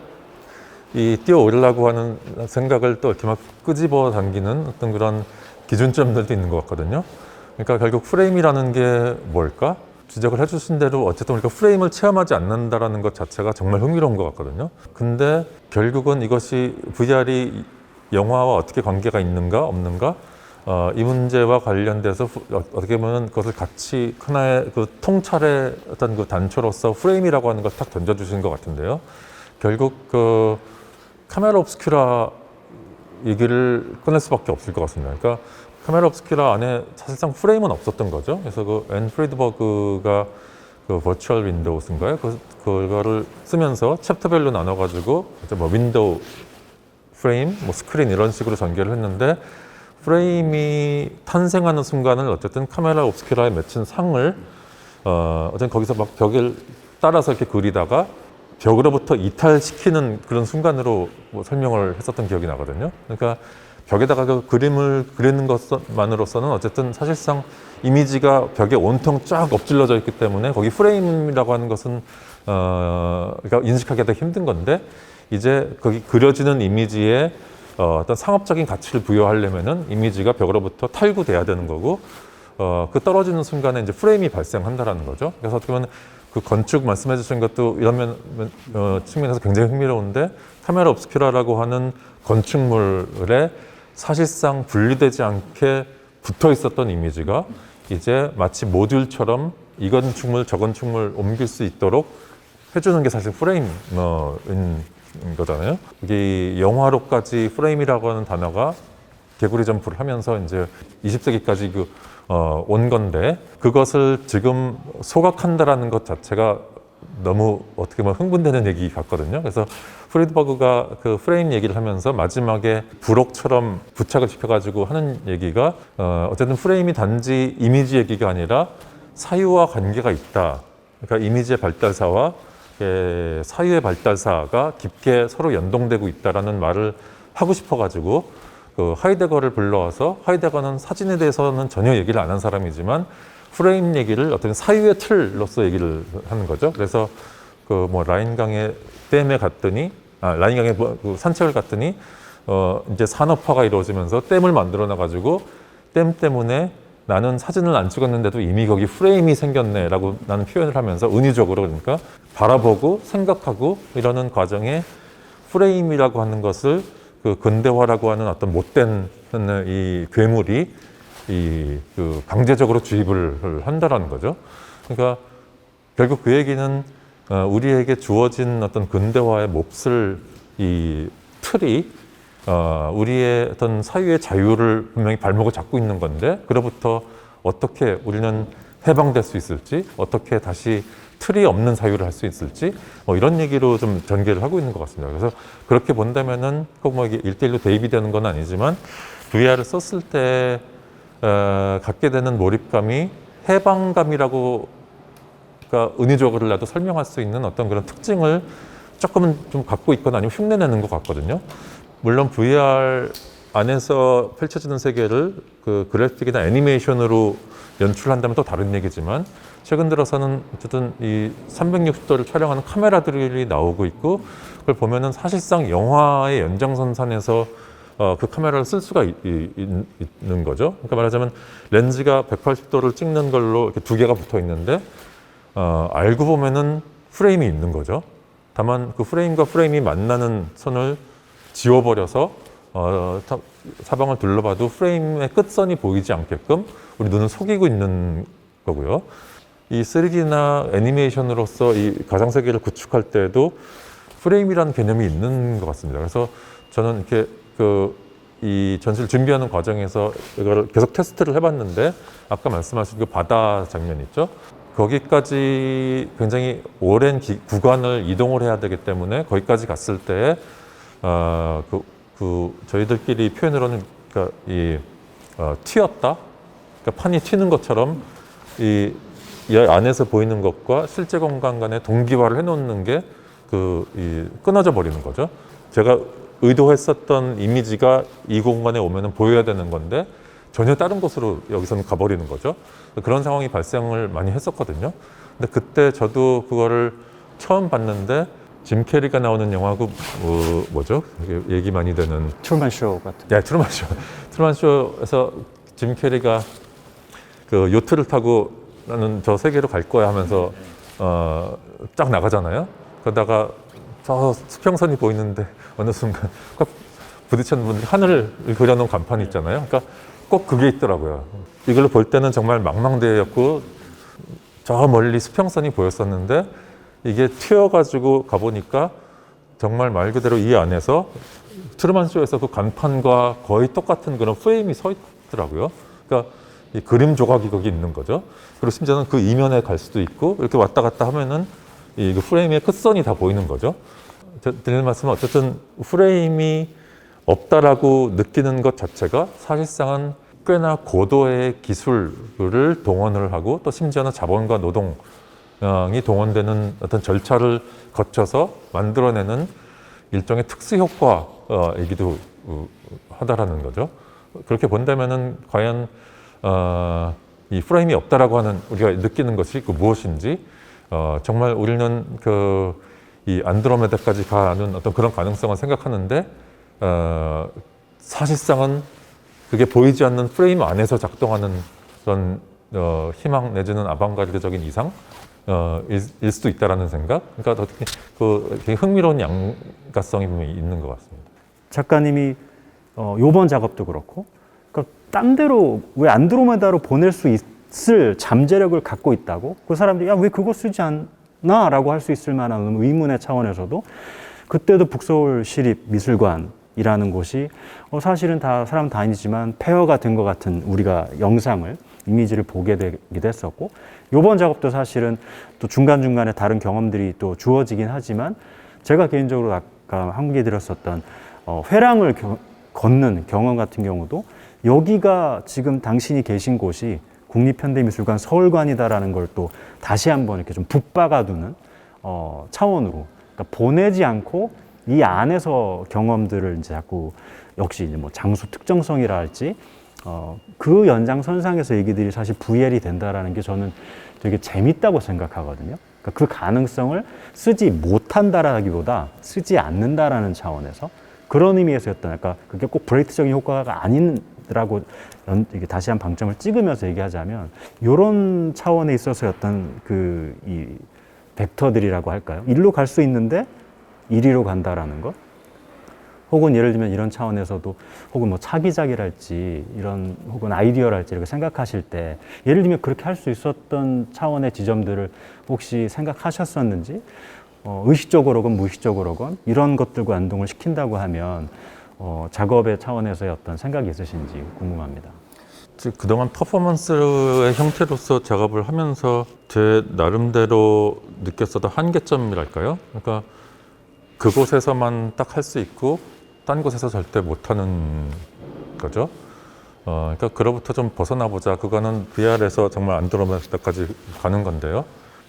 뛰어 오르려고 하는 생각을 또 이렇게 막 끄집어 당기는 어떤 그런 기준점들도 있는 것 같거든요. 그러니까 결국 프레임이라는 게 뭘까? 지적을 해주신 대로 어쨌든 우리가 프레임을 체험하지 않는다라는 것 자체가 정말 흥미로운 것 같거든요. 근데 결국은 이것이 VR이 영화와 어떻게 관계가 있는가 없는가, 이 문제와 관련돼서 어떻게 보면 그것을 같이 하나의 그 통찰의 어떤 그 단초로서 프레임이라고 하는 걸 탁 던져주신 것 같은데요. 결국 그 카메라 옵스큐라 얘기를 꺼낼 수밖에 없을 것 같습니다. 그러니까 카메라 옵스큐라 안에 사실상 프레임은 없었던 거죠. 그래서 그 앤 프리드버그가 그 버추얼 윈도우스인가요? 그거를 쓰면서 챕터별로 나눠가지고 뭐 윈도우, 프레임, 뭐 스크린 이런 식으로 전개를 했는데, 프레임이 탄생하는 순간을 어쨌든 카메라 옵스큐라에 맺힌 상을 어쨌든 거기서 막 벽을 따라서 이렇게 그리다가 벽으로부터 이탈시키는 그런 순간으로 뭐 설명을 했었던 기억이 나거든요. 그러니까 벽에다가 그 그림을 그리는 것만으로서는 어쨌든 사실상 이미지가 벽에 온통 쫙 엎질러져 있기 때문에 거기 프레임이라고 하는 것은 그러니까 인식하기가 힘든 건데 이제 거기 그려지는 이미지에 어떤 상업적인 가치를 부여하려면은 이미지가 벽으로부터 탈구돼야 되는 거고 그 떨어지는 순간에 이제 프레임이 발생한다라는 거죠. 그래서 어떻게 보면 그 건축 말씀해 주신 것도 이런 측면에서 굉장히 흥미로운데 카메라 옵스큐라라고 하는 건축물에 사실상 분리되지 않게 붙어 있었던 이미지가 이제 마치 모듈처럼 이 건축물 저 건축물 옮길 수 있도록 해주는 게 사실 프레임인 거잖아요. 이게 영화로까지 프레임이라고 하는 단어가 개구리 점프를 하면서 이제 20세기까지 온 건데 그것을 지금 소각한다라는 것 자체가 너무 어떻게 보면 흥분되는 얘기 같거든요. 그래서 프리드버그가 그 프레임 얘기를 하면서 마지막에 부록처럼 부착을 시켜가지고 하는 얘기가 어쨌든 프레임이 단지 이미지 얘기가 아니라 사유와 관계가 있다. 그러니까 이미지의 발달사와 사유의 발달사가 깊게 서로 연동되고 있다라는 말을 하고 싶어가지고 그 하이데거를 불러와서 하이데거는 사진에 대해서는 전혀 얘기를 안 한 사람이지만 프레임 얘기를 어떤 사유의 틀로서 얘기를 하는 거죠. 그래서 그 뭐 라인강의 댐에 갔더니 라인강에 그 산책을 갔더니 이제 산업화가 이루어지면서 댐을 만들어 놔가지고 댐 때문에 나는 사진을 안 찍었는데도 이미 거기 프레임이 생겼네라고 나는 표현을 하면서 은유적으로 그러니까 바라보고 생각하고 이러는 과정에 프레임이라고 하는 것을 그 근대화라고 하는 어떤 못된 이 괴물이 그 강제적으로 주입을 한다라는 거죠. 그러니까 결국 그 얘기는 우리에게 주어진 어떤 근대화의 몹쓸 이 틀이 우리의 어떤 사유의 자유를 분명히 발목을 잡고 있는 건데 그로부터 어떻게 우리는 해방될 수 있을지 어떻게 다시 틀이 없는 사유를 할 수 있을지 이런 얘기로 좀 전개를 하고 있는 것 같습니다. 그래서 그렇게 본다면은 꼭 뭐 이게 1대1로 대입이 되는 건 아니지만 VR을 썼을 때 갖게 되는 몰입감이 해방감이라고 그러니까 은유적으로라도 설명할 수 있는 어떤 그런 특징을 조금은 좀 갖고 있거나 아니면 흉내내는 것 같거든요. 물론 VR 안에서 펼쳐지는 세계를 그 그래픽이나 애니메이션으로 연출한다면 또 다른 얘기지만 최근 들어서는 어쨌든 이 360도를 촬영하는 카메라들이 나오고 있고 그걸 보면은 사실상 영화의 연장선상에서 그 카메라를 쓸 수가 있는 거죠. 그러니까 말하자면 렌즈가 180도를 찍는 걸로 이렇게 두 개가 붙어 있는데 알고 보면은 프레임이 있는 거죠. 다만 그 프레임과 프레임이 만나는 선을 지워버려서 사방을 둘러봐도 프레임의 끝선이 보이지 않게끔 우리 눈을 속이고 있는 거고요. 이 3D나 애니메이션으로서 이 가상세계를 구축할 때에도 프레임이라는 개념이 있는 것 같습니다. 그래서 저는 이렇게 이 전시를 준비하는 과정에서 이걸 계속 테스트를 해봤는데 아까 말씀하신 그 바다 장면 있죠? 거기까지 굉장히 오랜 구간을 이동을 해야 되기 때문에 거기까지 갔을 때 저희들끼리 표현으로는 그러니까 튀었다. 그러니까 판이 튀는 것처럼 이 안에서 보이는 것과 실제 공간 간의 동기화를 해놓는 게 끊어져 버리는 거죠. 제가 의도했었던 이미지가 이 공간에 오면은 보여야 되는 건데 전혀 다른 곳으로 여기서는 가버리는 거죠. 그런 상황이 발생을 많이 했었거든요. 근데 그때 저도 그거를 처음 봤는데 짐 캐리가 나오는 영화고 뭐죠? 얘기 많이 되는 트루먼 쇼 같은. 네, 트루먼 쇼. 트루먼 쇼에서 짐 캐리가 그 요트를 타고 나는 저 세계로 갈 거야 하면서 쫙 나가잖아요. 그러다가 저 수평선이 보이는데 어느 순간 꼭 부딪혔는 분들이 하늘을 그려놓은 간판이 있잖아요. 그러니까 꼭 그게 있더라고요. 이걸로 볼 때는 정말 망망대해였고 저 멀리 수평선이 보였었는데 이게 튀어가지고 가보니까 정말 말 그대로 이 안에서 트루먼 쇼에서 그 간판과 거의 똑같은 그런 프레임이 서 있더라고요. 그러니까 이 그림 조각이 거기 있는 거죠. 그리고 심지어는 그 이면에 갈 수도 있고 이렇게 왔다 갔다 하면은 이 프레임의 끝선이 다 보이는 거죠. 드리는 말씀은 어쨌든 프레임이 없다라고 느끼는 것 자체가 사실상은 꽤나 고도의 기술을 동원을 하고 또 심지어는 자본과 노동이 동원되는 어떤 절차를 거쳐서 만들어내는 일종의 특수 효과이기도 하다라는 거죠. 그렇게 본다면은 과연 이 프레임이 없다라고 하는 우리가 느끼는 것이 그 무엇인지 정말 우리는 이 안드로메다까지 가는 어떤 그런 가능성을 생각하는데 사실상은 그게 보이지 않는 프레임 안에서 작동하는 그런 희망 내지는 아방가르드적인 이상 일 수도 있다라는 생각. 그러니까 어떻게 되게 흥미로운 양가성이 분명히 있는 것 같습니다. 작가님이 요번 작업도 그렇고, 그러니까 딴 데로 왜 안드로메다로 보낼 수 있을 잠재력을 갖고 있다고? 그 사람들이 야, 왜 그거 쓰지 않나? 라고 할 수 있을 만한 의문의 차원에서도 그때도 북서울 시립미술관이라는 곳이 사실은 다 사람 다니지만 폐허가 된 것 같은 우리가 영상을 이미지를 보게 되기도 했었고, 요번 작업도 사실은 또 중간중간에 다른 경험들이 또 주어지긴 하지만 제가 개인적으로 아까 한국에 들었었던 회랑을 걷는 경험 같은 경우도 여기가 지금 당신이 계신 곳이 국립현대미술관 서울관이다라는 걸 또 다시 한번 이렇게 좀 붙박아두는 차원으로, 그러니까 보내지 않고 이 안에서 경험들을 이제 자꾸 역시 이제 뭐 장소 특정성이라 할지 그 연장선상에서 얘기들이 사실 VL이 된다라는 게 저는 되게 재밌다고 생각하거든요. 그러니까 그 가능성을 쓰지 못한다라기보다 쓰지 않는다라는 차원에서 그런 의미에서였던, 그러니까 그게 꼭 브레이트적인 효과가 아니라고 이게 다시 한 방점을 찍으면서 얘기하자면 이런 차원에 있어서였던 이 벡터들이라고 할까요? 일로 갈 수 있는데 이리로 간다라는 것. 혹은 예를 들면 이런 차원에서도 혹은 뭐 차기작이랄지 이런 혹은 아이디어랄지 이렇게 생각하실 때 예를 들면 그렇게 할 수 있었던 차원의 지점들을 혹시 생각하셨었는지 의식적으로건 무의식적으로건 이런 것들과 연동을 시킨다고 하면 작업의 차원에서의 어떤 생각이 있으신지 궁금합니다. 그동안 퍼포먼스의 형태로서 작업을 하면서 제 나름대로 느꼈었던 한계점이랄까요? 그러니까 그곳에서만 딱 할 수 있고 딴 곳에서 절대 못하는 거죠. 그러니까 그로부터 좀 벗어나 보자. 그거는 VR에서 정말 안드로메다까지 가는 건데요.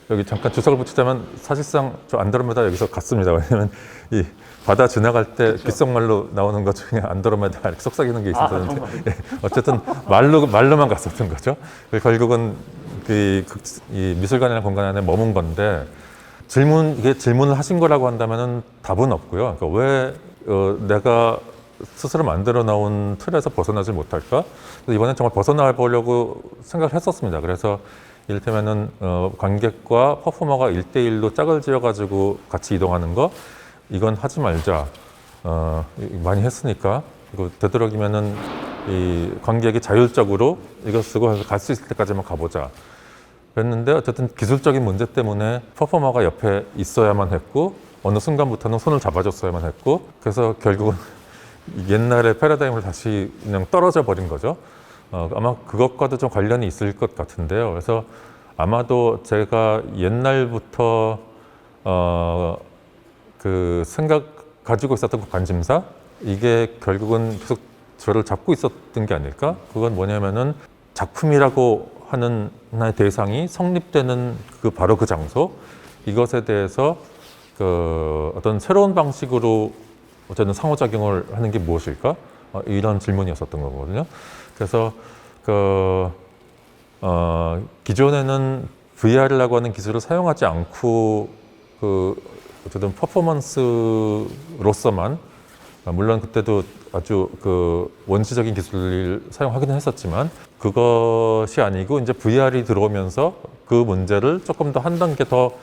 여기 잠깐 주석을 붙이자면 사실상 저 안드로메다 여기서 갔습니다. 왜냐면 이 바다 지나갈 때 귓속말로 나오는 것 중에 안드로메다 이렇게 속삭이는 게 있었는데 어쨌든 말로만 갔었던 거죠. 결국은 이 미술관이라는 공간 안에 머문 건데 이게 질문을 하신 거라고 한다면은 답은 없고요. 그러니까 왜 내가 스스로 만들어 나온 틀에서 벗어나지 못할까? 이번엔 정말 벗어나 보려고 생각을 했었습니다. 그래서 이를테면은 관객과 퍼포머가 1대1로 짝을 지어가지고 같이 이동하는 거, 이건 하지 말자. 많이 했으니까. 그리고 되도록이면은 이 관객이 자율적으로 이거 쓰고 갈 수 있을 때까지만 가보자. 그랬는데 어쨌든 기술적인 문제 때문에 퍼포머가 옆에 있어야만 했고 어느 순간부터는 손을 잡아줬어야만 했고, 그래서 결국은 옛날의 패러다임을 다시 그냥 떨어져 버린 거죠. 아마 그것과도 좀 관련이 있을 것 같은데요. 그래서 아마도 제가 옛날부터 그 가지고 있었던 그 관심사, 이게 결국은 계속 저를 잡고 있었던 게 아닐까? 그건 뭐냐면은 작품이라고 하는 하나의 대상이 성립되는 바로 그 장소, 이것에 대해서 어떤 새로운 방식으로 어쨌든 상호작용을 하는 게 무엇일까? 이런 질문이었었던 거거든요. 그래서 기존에는 VR이라고 하는 기술을 사용하지 않고 어쨌든 퍼포먼스로서만, 물론 그때도 아주 원시적인 기술을 사용하기는 했었지만 그것이 아니고 이제 VR이 들어오면서 그 문제를 조금 더 한 단계 더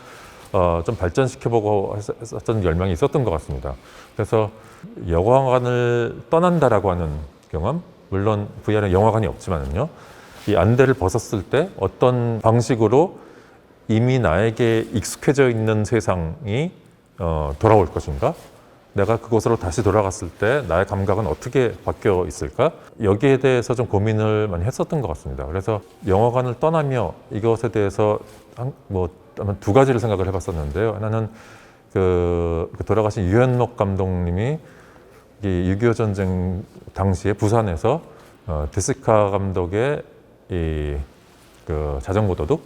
좀 발전시켜보고 했었던 열망이 있었던 것 같습니다. 그래서 영화관을 떠난다라고 하는 경험, 물론 VR은 영화관이 없지만은요, 이 안대를 벗었을 때 어떤 방식으로 이미 나에게 익숙해져 있는 세상이 돌아올 것인가? 내가 그곳으로 다시 돌아갔을 때 나의 감각은 어떻게 바뀌어 있을까? 여기에 대해서 좀 고민을 많이 했었던 것 같습니다. 그래서 영화관을 떠나며 이것에 대해서 아마 두 가지를 생각을 해봤었는데요. 하나는 돌아가신 유현록 감독님이 이 6.25 전쟁 당시에 부산에서 데스카 감독의 자전거 도둑,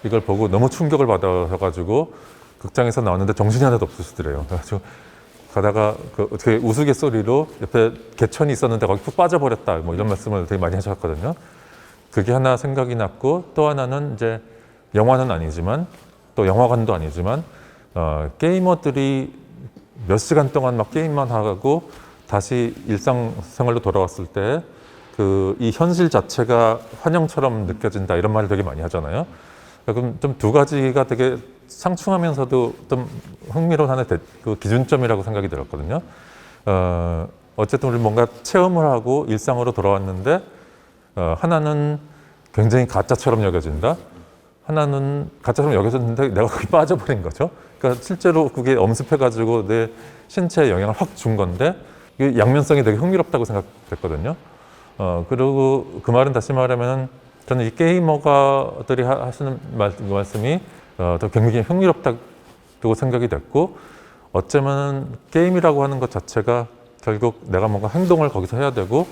이걸 보고 너무 충격을 받아가지고 극장에서 나왔는데 정신이 하나도 없으시더래요. 그래가지고 가다가 그 어떻게 우스갯소리로 옆에 개천이 있었는데 거기 푹 빠져버렸다 뭐 이런 말씀을 되게 많이 하셨거든요. 그게 하나 생각이 났고 또 하나는 이제 영화는 아니지만 또 영화관도 아니지만 게이머들이 몇 시간 동안 막 게임만 하고 다시 일상생활로 돌아왔을 때 그 이 현실 자체가 환영처럼 느껴진다 이런 말을 되게 많이 하잖아요. 그럼 좀 두 가지가 되게 상충하면서도 좀 흥미로운 하나의 그 기준점이라고 생각이 들었거든요. 어쨌든 우리 뭔가 체험을 하고 일상으로 돌아왔는데 하나는 굉장히 가짜처럼 여겨진다. 하나는 가짜처럼 여겨졌는데 내가 거기 빠져버린 거죠. 그러니까 실제로 그게 엄습해가지고 내 신체에 영향을 확 준 건데 이게 양면성이 되게 흥미롭다고 생각됐거든요. 그리고 그 말은 다시 말하면 저는 이 게이머가들이 하시는 말씀이 더 굉장히 흥미롭다고 생각이 됐고 어쩌면 게임이라고 하는 것 자체가 결국 내가 뭔가 행동을 거기서 해야 되고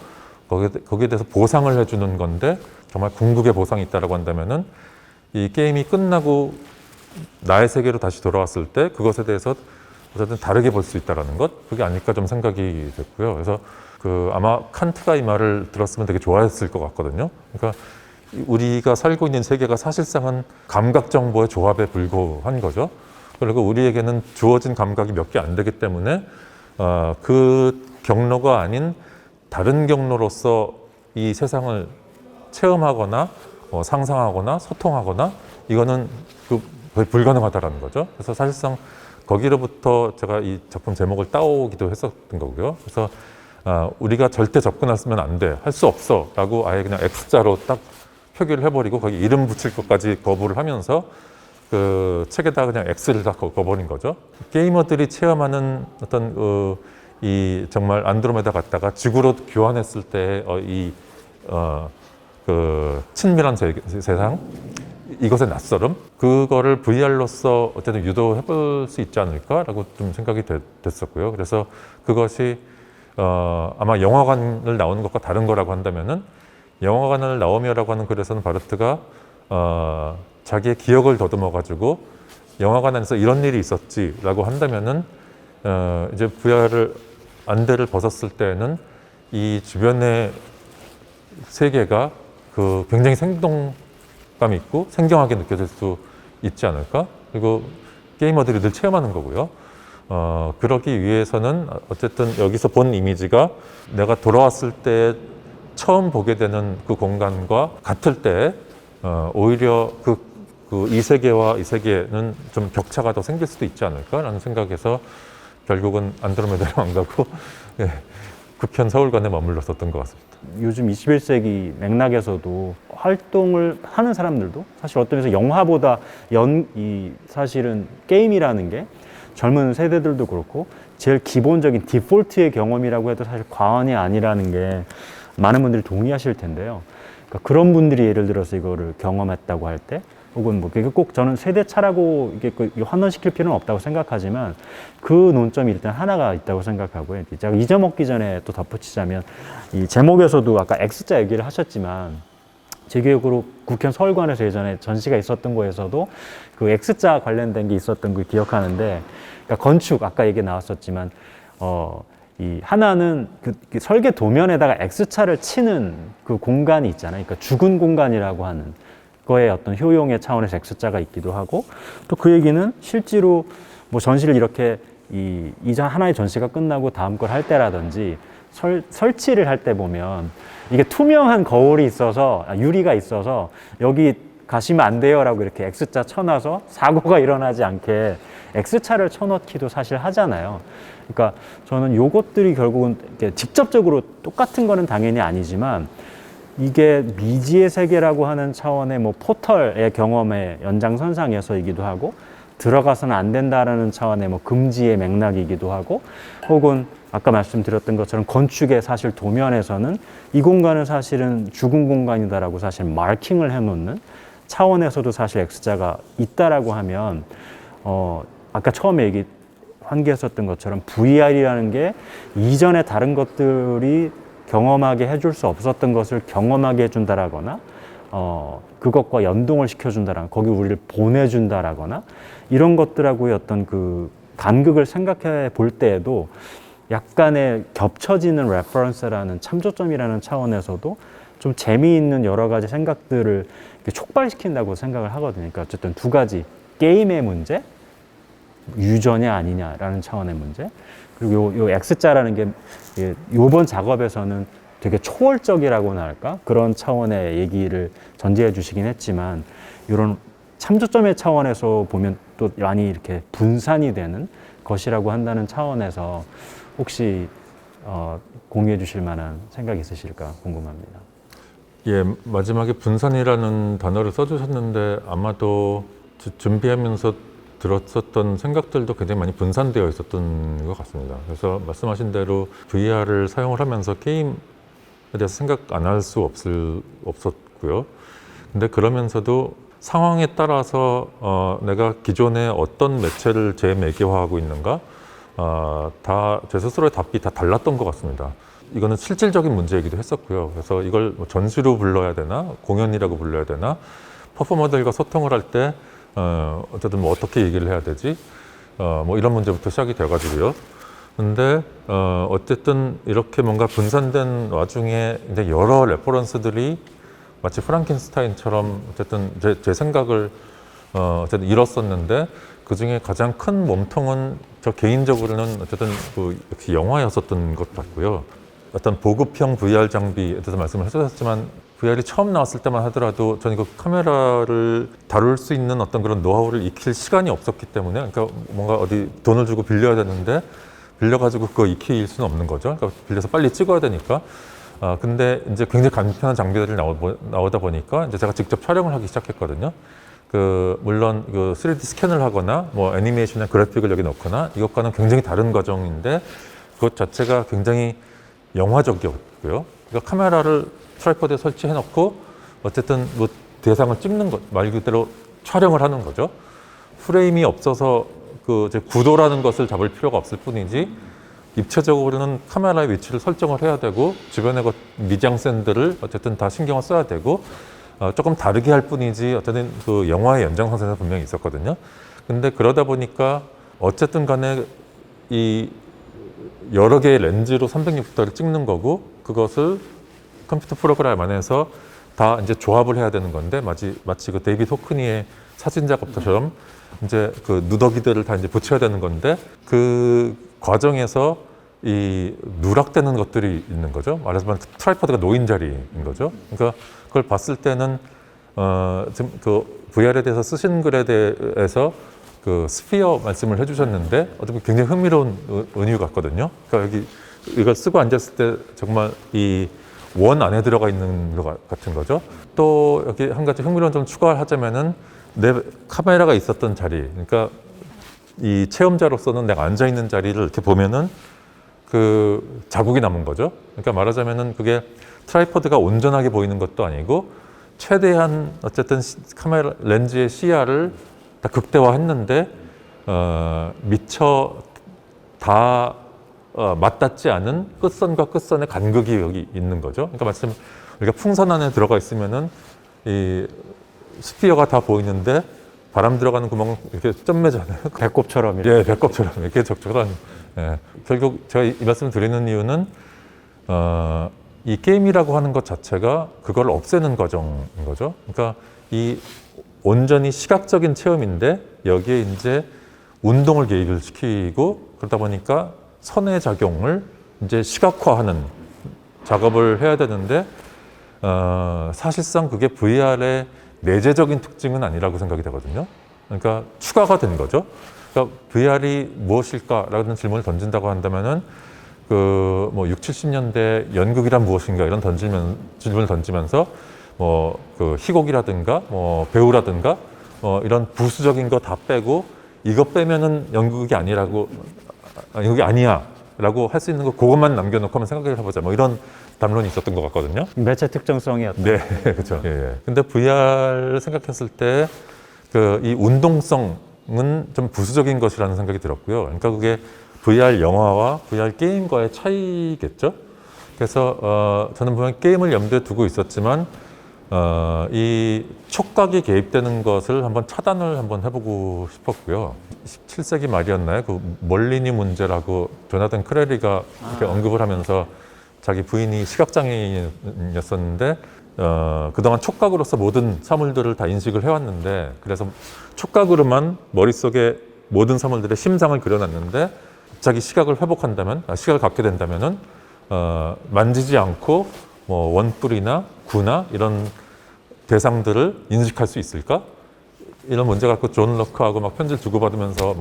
거기에 대해서 보상을 해주는 건데 정말 궁극의 보상이 있다고 한다면은 이 게임이 끝나고 나의 세계로 다시 돌아왔을 때 그것에 대해서 어쨌든 다르게 볼 수 있다는 것 그게 아닐까 좀 생각이 됐고요. 그래서 아마 칸트가 이 말을 들었으면 되게 좋아했을 것 같거든요. 그러니까 우리가 살고 있는 세계가 사실상은 감각 정보의 조합에 불과한 거죠. 그리고 우리에게는 주어진 감각이 몇 개 안 되기 때문에 그 경로가 아닌 다른 경로로서 이 세상을 체험하거나 상상하거나 소통하거나 이거는 거의 불가능하다라는 거죠. 그래서 사실상 거기로부터 제가 이 작품 제목을 따오기도 했었던 거고요. 그래서 우리가 절대 접근하면 안 돼, 할 수 없어 라고 아예 그냥 X자로 딱 표기를 해버리고 거기 이름 붙일 것까지 거부를 하면서 그 책에다 그냥 X를 다 거버린 거죠. 게이머들이 체험하는 어떤 이 정말 안드로메다 갔다가 지구로 교환했을 때 그 친밀한 세상 이것의 낯설음 그거를 VR로서 어쨌든 유도해볼 수 있지 않을까라고 좀 생각이 됐었고요. 그래서 그것이 아마 영화관을 나오는 것과 다른 거라고 한다면은 영화관을 나오며라고 하는 글에서는 바르트가 자기의 기억을 더듬어 가지고 영화관 안에서 이런 일이 있었지라고 한다면은 이제 VR을 안대를 벗었을 때는 이 주변의 세계가 그 굉장히 생동감 있고 생경하게 느껴질 수 있지 않을까? 그리고 게이머들이 늘 체험하는 거고요. 그러기 위해서는 어쨌든 여기서 본 이미지가 내가 돌아왔을 때 처음 보게 되는 그 공간과 같을 때 오히려 이 세계와 이 세계는 좀 격차가 더 생길 수도 있지 않을까라는 생각에서 결국은 안드로메다로 안 가고 국현 서울관에 머물렀었던 것 같습니다. 요즘 21세기 맥락에서도 활동을 하는 사람들도 사실 어떤 면에서 영화보다 사실은 게임이라는 게 젊은 세대들도 그렇고 제일 기본적인 디폴트의 경험이라고 해도 사실 과언이 아니라는 게 많은 분들이 동의하실 텐데요. 그러니까 그런 분들이 예를 들어서 이거를 경험했다고 할 때 혹은 뭐 그게 꼭 저는 세대 차라고 이게 환원시킬 필요는 없다고 생각하지만 그 논점이 일단 하나가 있다고 생각하고요. 제가 잊어먹기 전에 또 덧붙이자면 이 제목에서도 아까 X자 얘기를 하셨지만 제 기억으로 국현 서울관에서 예전에 전시가 있었던 거에서도 그 X자 관련된 게 있었던 걸 기억하는데 그러니까 건축 아까 얘기 나왔었지만 이 하나는 그 설계 도면에다가 X자를 치는 그 공간이 있잖아요. 그러니까 죽은 공간이라고 하는 거의 어떤 효용의 차원에서 X자가 있기도 하고 또 그 얘기는 실제로 뭐 전시를 이렇게 이전 하나의 전시가 끝나고 다음 걸 할 때라든지 설치를 할 때 보면 이게 투명한 거울이 있어서 유리가 있어서 여기 가시면 안 돼요라고 이렇게 X자 쳐놔서 사고가 일어나지 않게 X자를 쳐놓기도 사실 하잖아요. 그러니까 저는 요것들이 결국은 이렇게 직접적으로 똑같은 거는 당연히 아니지만 이게 미지의 세계라고 하는 차원의 뭐 포털의 경험의 연장선상에서이기도 하고 들어가서는 안 된다라는 차원의 뭐 금지의 맥락이기도 하고 혹은 아까 말씀드렸던 것처럼 건축의 사실 도면에서는 이 공간은 사실은 죽은 공간이다라고 사실 마킹을 해놓는 차원에서도 사실 X자가 있다라고 하면 아까 처음에 환기했었던 것처럼 VR이라는 게 이전에 다른 것들이 경험하게 해줄 수 없었던 것을 경험하게 해준다라거나 그것과 연동을 시켜준다라거나 거기 우리를 보내준다라거나 이런 것들하고의 어떤 그 간극을 생각해 볼 때에도 약간의 겹쳐지는 레퍼런스라는 참조점이라는 차원에서도 좀 재미있는 여러 가지 생각들을 촉발시킨다고 생각을 하거든요. 그러니까 어쨌든 두 가지, 게임의 문제, 유저냐 아니냐라는 차원의 문제, 그리고 요 X자라는 게 요번 작업에서는 되게 초월적이라고나 할까? 그런 차원의 얘기를 전제해 주시긴 했지만, 이런 참조점의 차원에서 보면 또 많이 이렇게 분산이 되는 것이라고 한다는 차원에서 혹시 공유해 주실 만한 생각이 있으실까 궁금합니다. 예, 마지막에 분산이라는 단어를 써주셨는데 아마도 준비하면서 들었었던 생각들도 굉장히 많이 분산되어 있었던 것 같습니다. 그래서 말씀하신 대로 VR을 사용을 하면서 게임에 대해서 생각 안 할 수 없었고요. 근데 그러면서도 상황에 따라서 내가 기존에 어떤 매체를 재매개화하고 있는가, 다 제 스스로의 답이 다 달랐던 것 같습니다. 이거는 실질적인 문제이기도 했었고요. 그래서 이걸 뭐 전시로 불러야 되나, 공연이라고 불러야 되나, 퍼포머들과 소통을 할 때 어쨌든 뭐 어떻게 얘기를 해야 되지, 뭐 이런 문제부터 시작이 돼가지고요. 근데 어쨌든 이렇게 뭔가 분산된 와중에 이제 여러 레퍼런스들이 마치 프랑켄스타인처럼 어쨌든 제 생각을 어쨌든 이뤘었는데, 그 중에 가장 큰 몸통은 저 개인적으로는 어쨌든 그 역시 영화였었던 것 같고요. 어떤 보급형 VR 장비에 대해서 말씀을 해주셨지만, VR이 처음 나왔을 때만 하더라도 저는 그 카메라를 다룰 수 있는 어떤 그런 노하우를 익힐 시간이 없었기 때문에, 그러니까 뭔가 어디 돈을 주고 빌려야 되는데 빌려가지고 그거 익힐 수는 없는 거죠. 그러니까 빌려서 빨리 찍어야 되니까. 근데 이제 굉장히 간편한 장비들이 나오다 보니까 이제 제가 직접 촬영을 하기 시작했거든요. 물론 그 3D 스캔을 하거나 뭐 애니메이션이나 그래픽을 여기 넣거나 이것과는 굉장히 다른 과정인데, 그것 자체가 굉장히 영화적이었고요. 그러니까 카메라를 트라이포드에 설치해 놓고 어쨌든 뭐 대상을 찍는 것, 말 그대로 촬영을 하는 거죠. 프레임이 없어서 그 이제 구도라는 것을 잡을 필요가 없을 뿐이지, 입체적으로는 카메라의 위치를 설정을 해야 되고 주변의 미장센들을 어쨌든 다 신경을 써야 되고, 조금 다르게 할 뿐이지 어쨌든 그 영화의 연장선상에서 분명히 있었거든요. 근데 그러다 보니까 어쨌든 간에 이 여러 개의 렌즈로 360도를 찍는 거고, 그것을 컴퓨터 프로그램 안에서 다 이제 조합을 해야 되는 건데, 마치 그 데이비드 호크니의 사진 작업처럼 이제 그 누더기들을 다 이제 붙여야 되는 건데, 그 과정에서 이 누락되는 것들이 있는 거죠. 말하자면 트라이포드가 놓인 자리인 거죠. 그러니까 그걸 봤을 때는 지금 그 VR에 대해서 쓰신 글에 대해서 그 스피어 말씀을 해주셨는데 어떻게 굉장히 흥미로운 은유 같거든요. 그러니까 여기 이걸 쓰고 앉았을 때 정말 이 원 안에 들어가 있는 것 같은 거죠. 또 여기 한 가지 흥미로운 점 추가하자면은 내 카메라가 있었던 자리, 그러니까 이 체험자로서는 내가 앉아 있는 자리를 이렇게 보면은 그 자국이 남은 거죠. 그러니까 말하자면은 그게 트라이포드가 온전하게 보이는 것도 아니고 최대한 어쨌든 카메라 렌즈의 시야를 다 극대화했는데 미처 다 맞닿지 않은 끝선과 끝선의 간극이 여기 있는 거죠. 그러니까 마침 우리가 풍선 안에 들어가 있으면은 이 스피어가 다 보이는데 바람 들어가는 구멍은 이렇게 점매잖아요. 배꼽처럼 이렇게. 예, 배꼽처럼 이렇게 적절한. 예. 결국 제가 이 말씀을 드리는 이유는 이 게임이라고 하는 것 자체가 그걸 없애는 과정인 거죠. 그러니까 이 온전히 시각적인 체험인데 여기에 이제 운동을 개입을 시키고, 그러다 보니까 선의 작용을 이제 시각화하는 작업을 해야 되는데, 사실상 그게 VR의 내재적인 특징은 아니라고 생각이 되거든요. 그러니까 추가가 된 거죠. 그러니까 VR이 무엇일까라는 질문을 던진다고 한다면은 뭐 60, 70년대 연극이란 무엇인가 이런 질문을 던지면서 뭐 그 희곡이라든가 뭐 배우라든가 이런 부수적인 거 다 빼고 이거 빼면은 연극이 아니야라고 할 수 있는 거 그것만 남겨놓고 한번 생각을 해보자. 뭐 이런 담론이 있었던 것 같거든요. 매체 특정성이었다. 네, 그렇죠. 예, 예. 근데 VR을 생각했을 때 이 운동성은 좀 부수적인 것이라는 생각이 들었고요. 그러니까 그게 VR 영화와 VR 게임과의 차이겠죠. 그래서 저는 분명 게임을 염두에 두고 있었지만 이 촉각이 개입되는 것을 한번 차단을 한번 해보고 싶었고요. 17세기 말이었나요? 그 멀리니 문제라고 조나단 크레리가 이렇게 언급을 하면서 자기 부인이 시각장애인이었었는데 그동안 촉각으로서 모든 사물들을 다 인식을 해왔는데 그래서 촉각으로만 머릿속에 모든 사물들의 심상을 그려놨는데 갑자기 시각을 회복한다면, 시각을 갖게 된다면은 만지지 않고 뭐 원뿔이나 구나 이런 대상들을 인식할 수 있을까? 이런 문제 갖고 존 럭크하고 막 편지를 주고받으면서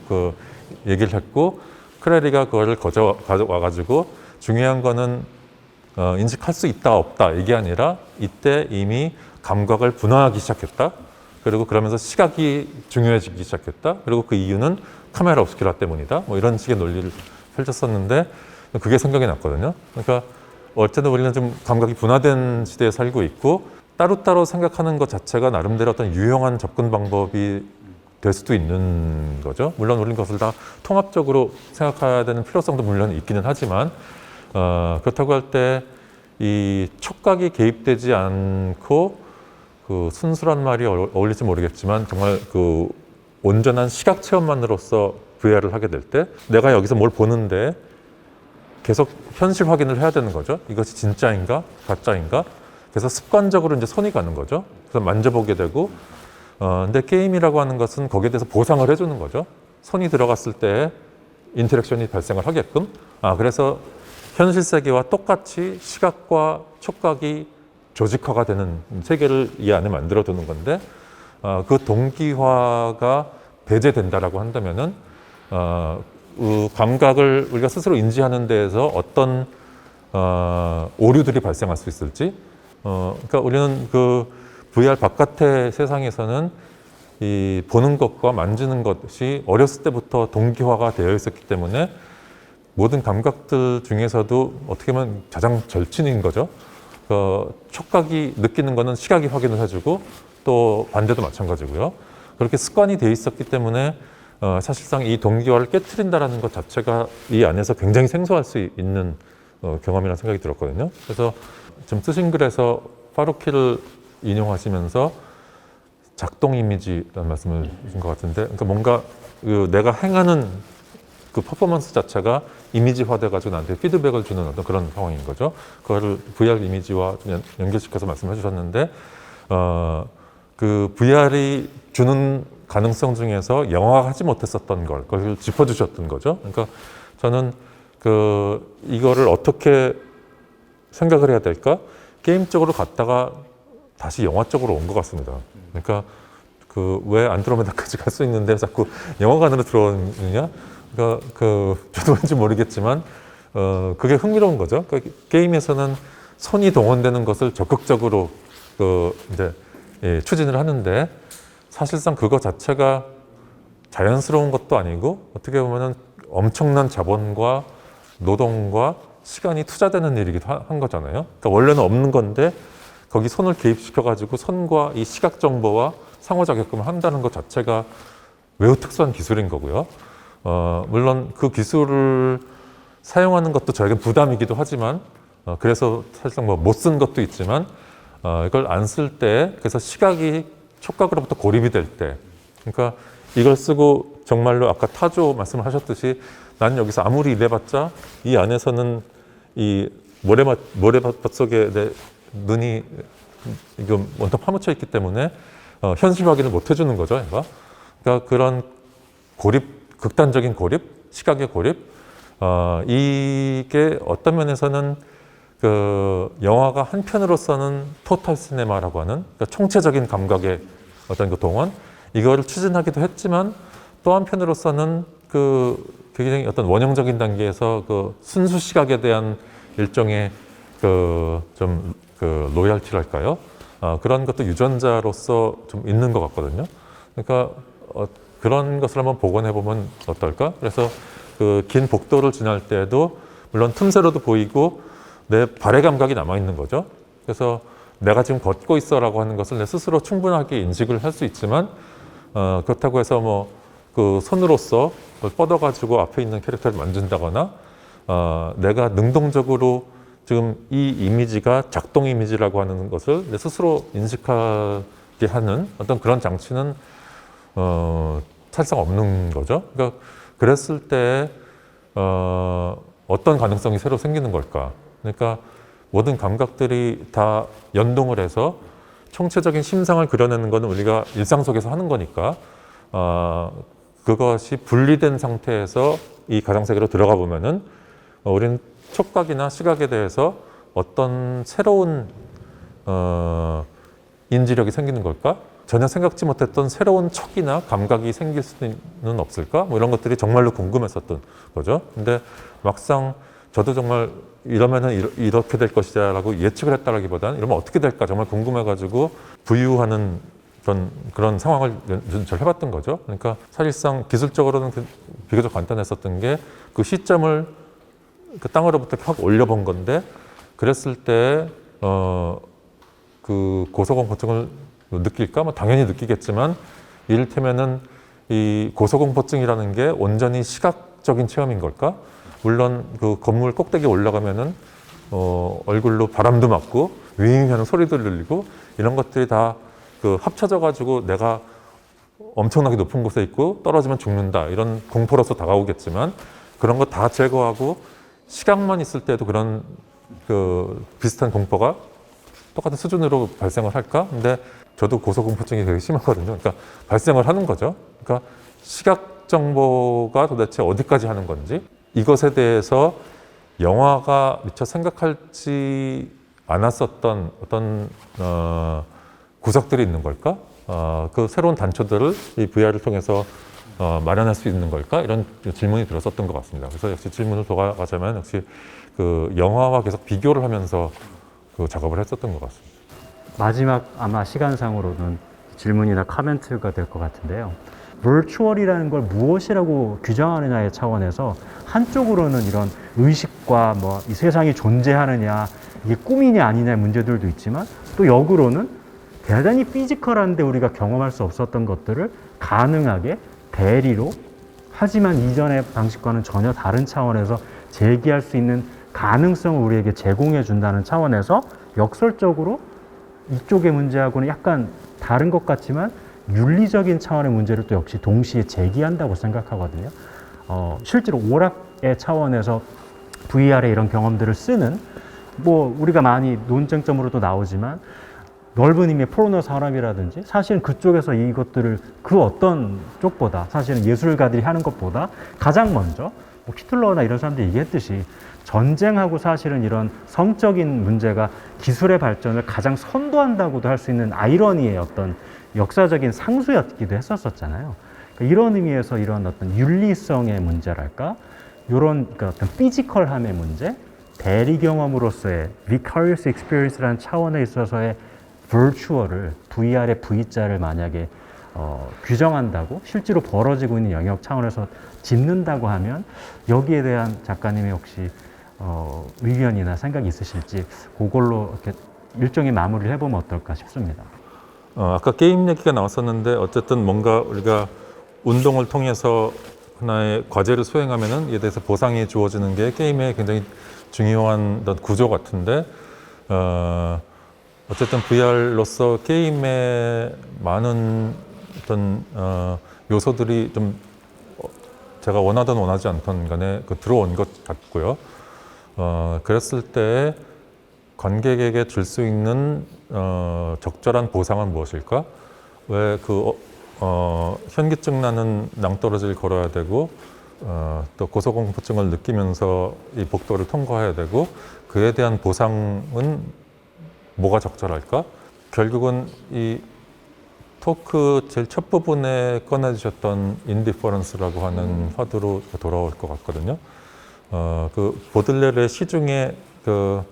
그 얘기를 했고 크레리가 그거를 가져와가지고 중요한 거는 인식할 수 있다 없다 이게 아니라 이때 이미 감각을 분화하기 시작했다. 그리고 그러면서 시각이 중요해지기 시작했다. 그리고 그 이유는 카메라 옵스큐라 때문이다. 뭐 이런 식의 논리를 펼쳤었는데 그게 생각이 났거든요. 그러니까 어쨌든 우리는 좀 감각이 분화된 시대에 살고 있고 따로따로 생각하는 것 자체가 나름대로 어떤 유용한 접근 방법이 될 수도 있는 거죠. 물론 우리는 그것을 다 통합적으로 생각해야 되는 필요성도 물론 있기는 하지만 그렇다고 할 때 이 촉각이 개입되지 않고 그 순수란 말이 어울릴지 모르겠지만 정말 그 온전한 시각 체험만으로서 VR을 하게 될 때 내가 여기서 뭘 보는데 계속 현실 확인을 해야 되는 거죠. 이것이 진짜인가 가짜인가. 그래서 습관적으로 이제 손이 가는 거죠. 그래서 만져보게 되고 근데 게임이라고 하는 것은 거기에 대해서 보상을 해주는 거죠. 손이 들어갔을 때 인터랙션이 발생을 하게끔. 그래서 현실 세계와 똑같이 시각과 촉각이 조직화가 되는 세계를 이 안에 만들어 두는 건데 그 동기화가 배제된다라고 한다면은 감각을 우리가 스스로 인지하는 데에서 어떤 오류들이 발생할 수 있을지. 그러니까 우리는 그 VR 바깥의 세상에서는 이 보는 것과 만지는 것이 어렸을 때부터 동기화가 되어 있었기 때문에 모든 감각들 중에서도 어떻게 보면 가장 절친인 거죠. 촉각이 느끼는 거는 시각이 확인을 해주고 또 반대도 마찬가지고요. 그렇게 습관이 돼 있었기 때문에 사실상 이 동기화를 깨트린다라는 것 자체가 이 안에서 굉장히 생소할 수 있는 경험이라는 생각이 들었거든요. 그래서 지금 쓰신 글에서 파루키를 인용하시면서 작동 이미지라는 말씀을 주신 것 같은데, 그러니까 뭔가 내가 행하는 그 퍼포먼스 자체가 이미지화돼가지고 나한테 피드백을 주는 어떤 그런 상황인 거죠. 그거를 VR 이미지와 좀 연결시켜서 말씀해 주셨는데, 그 VR이 주는 가능성 중에서 영화가 하지 못했었던 걸, 그걸 짚어주셨던 거죠. 그러니까 저는 이거를 어떻게 생각을 해야 될까? 게임 쪽으로 갔다가 다시 영화 쪽으로 온 것 같습니다. 그러니까 왜 안드로메다까지 갈 수 있는데 자꾸 영화관으로 들어오느냐? 그러니까 저도 왠지 모르겠지만 그게 흥미로운 거죠. 그러니까 게임에서는 손이 동원되는 것을 적극적으로 이제 추진을 하는데 사실상 그거 자체가 자연스러운 것도 아니고 어떻게 보면은 엄청난 자본과 노동과 시간이 투자되는 일이기도 한 거잖아요. 그러니까 원래는 없는 건데 거기 손을 개입시켜가지고 손과 이 시각 정보와 상호작용을 한다는 것 자체가 매우 특수한 기술인 거고요. 물론 그 기술을 사용하는 것도 저에게 부담이기도 하지만 그래서 사실상 못 쓴 것도 있지만 이걸 안 쓸 때 그래서 시각이 촉각으로부터 고립이 될 때 그러니까 이걸 쓰고 정말로 아까 타조 말씀을 하셨듯이 난 여기서 아무리 일해봤자 이 안에서는 이 모래밭 속에 내 눈이 이거 원통 파묻혀 있기 때문에 현실 확인을 못 해주는 거죠. 얘가. 그러니까 그런 고립, 극단적인 고립, 시각의 고립, 이게 어떤 면에서는 영화가 한편으로서는 토탈 시네마라고 하는 그러니까 총체적인 감각의 어떤 그 동원, 이거를 추진하기도 했지만 또 한편으로서는 굉장히 어떤 원형적인 단계에서 순수 시각에 대한 일종의 로열티랄까요? 그런 것도 유전자로서 좀 있는 것 같거든요. 그러니까 그런 것을 한번 복원해 보면 어떨까? 그래서 긴 복도를 지날 때에도 물론 틈새로도 보이고 내 발의 감각이 남아 있는 거죠. 그래서 내가 지금 걷고 있어라고 하는 것을 내 스스로 충분하게 인식을 할 수 있지만 그렇다고 해서 손으로서 뻗어가지고 앞에 있는 캐릭터를 만진다거나 내가 능동적으로 지금 이 이미지가 작동 이미지라고 하는 것을 내 스스로 인식하게 하는 어떤 그런 장치는 사실상 없는 거죠. 그러니까 그랬을 때 어떤 가능성이 새로 생기는 걸까? 그러니까 모든 감각들이 다 연동을 해서 총체적인 심상을 그려내는 것은 우리가 일상 속에서 하는 거니까 그것이 분리된 상태에서 이 가상세계로 들어가 보면은 우리는 촉각이나 시각에 대해서 어떤 새로운 인지력이 생기는 걸까? 전혀 생각지 못했던 새로운 촉이나 감각이 생길 수는 없을까? 뭐 이런 것들이 정말로 궁금했었던 거죠. 근데 막상 저도 정말 이러면은 이렇게 될 것이다라고 예측을 했다라기보다는 이러면 어떻게 될까 정말 궁금해가지고 부유하는 그런 상황을 연출을 해봤던 거죠. 그러니까 사실상 기술적으로는 비교적 간단했었던 게 그 시점을 그 땅으로부터 확 올려본 건데 그랬을 때 그 고소공포증을 느낄까? 뭐 당연히 느끼겠지만 이를테면은 이 고소공포증이라는 게 온전히 시각적인 체험인 걸까? 물론 그 건물 꼭대기에 올라가면은 얼굴로 바람도 맞고 윙 하는 소리도 들리고 이런 것들이 다 그 합쳐져 가지고 내가 엄청나게 높은 곳에 있고 떨어지면 죽는다 이런 공포로서 다가오겠지만 그런 거 다 제거하고 시각만 있을 때도 그런 그 비슷한 공포가 똑같은 수준으로 발생을 할까? 근데 저도 고소공포증이 되게 심하거든요. 그러니까 발생을 하는 거죠. 그러니까 시각 정보가 도대체 어디까지 하는 건지 이것에 대해서 영화가 미처 생각하지 않았었던 어떤 구석들이 있는 걸까? 그 새로운 단초들을 이 VR을 통해서 마련할 수 있는 걸까? 이런 질문이 들었었던 것 같습니다. 그래서 역시 질문을 돌아가자면 역시 그 영화와 계속 비교를 하면서 그 작업을 했었던 것 같습니다. 마지막 아마 시간상으로는 질문이나 코멘트가 될 것 같은데요. virtual이라는 걸 무엇이라고 규정하느냐의 차원에서 한쪽으로는 이런 의식과 뭐 이 세상이 존재하느냐 이게 꿈이냐 아니냐의 문제들도 있지만 또 역으로는 대단히 피지컬한데 우리가 경험할 수 없었던 것들을 가능하게 대리로 하지만 이전의 방식과는 전혀 다른 차원에서 제기할 수 있는 가능성을 우리에게 제공해 준다는 차원에서 역설적으로 이쪽의 문제하고는 약간 다른 것 같지만 윤리적인 차원의 문제를 또 역시 동시에 제기한다고 생각하거든요. 실제로 오락의 차원에서 VR의 이런 경험들을 쓰는 뭐 우리가 많이 논쟁점으로도 나오지만 넓은 의미의 포르노 산업이라든지 사실은 그쪽에서 이것들을 그 어떤 쪽보다 사실은 예술가들이 하는 것보다 가장 먼저 뭐 히틀러나 이런 사람들이 얘기했듯이 전쟁하고 사실은 이런 성적인 문제가 기술의 발전을 가장 선도한다고도 할 수 있는 아이러니의 어떤 역사적인 상수였기도 했었잖아요. 그러니까 이런 의미에서 이런 어떤 윤리성의 문제랄까, 이런 그러니까 어떤 피지컬함의 문제, 대리 경험으로서의 vicarious experience라는 차원에 있어서의 virtual을 VR의 V자를 만약에 규정한다고 실제로 벌어지고 있는 영역 차원에서 짚는다고 하면 여기에 대한 작가님의 혹시 의견이나 생각이 있으실지 그걸로 이렇게 일종의 마무리를 해보면 어떨까 싶습니다. 아까 게임 얘기가 나왔었는데 어쨌든 뭔가 우리가 운동을 통해서 하나의 과제를 수행하면은 이에 대해서 보상이 주어지는 게 게임의 굉장히 중요한 어떤 구조 같은데 어쨌든 VR로서 게임에 많은 어떤 요소들이 좀 제가 원하든 원하지 않던 간에 들어온 것 같고요. 그랬을 때 관객에게 줄 수 있는 적절한 보상은 무엇일까? 왜 현기증 나는 낭떠러지를 걸어야 되고 또 고소공포증을 느끼면서 이 복도를 통과해야 되고 그에 대한 보상은 뭐가 적절할까? 결국은 이 토크 제일 첫 부분에 꺼내주셨던 인디퍼런스라고 하는 화두로 돌아올 것 같거든요. 그 보들레르의 시 중에 그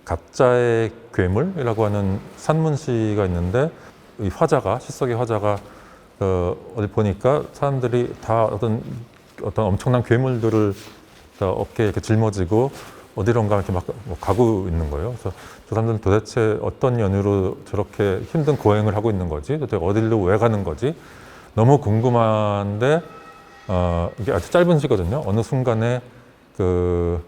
가짜의 괴물이라고 하는 산문시가 있는데 이 화자가 시 속의 화자가 어디 보니까 사람들이 다 어떤 엄청난 괴물들을 다 어깨에 이렇게 짊어지고 어디론가 이렇게 막 가고 있는 거예요. 그래서 저 사람들은 도대체 어떤 연유로 저렇게 힘든 고행을 하고 있는 거지? 도대체 어디로 왜 가는 거지? 너무 궁금한데 이게 아주 짧은 시거든요. 어느 순간에 그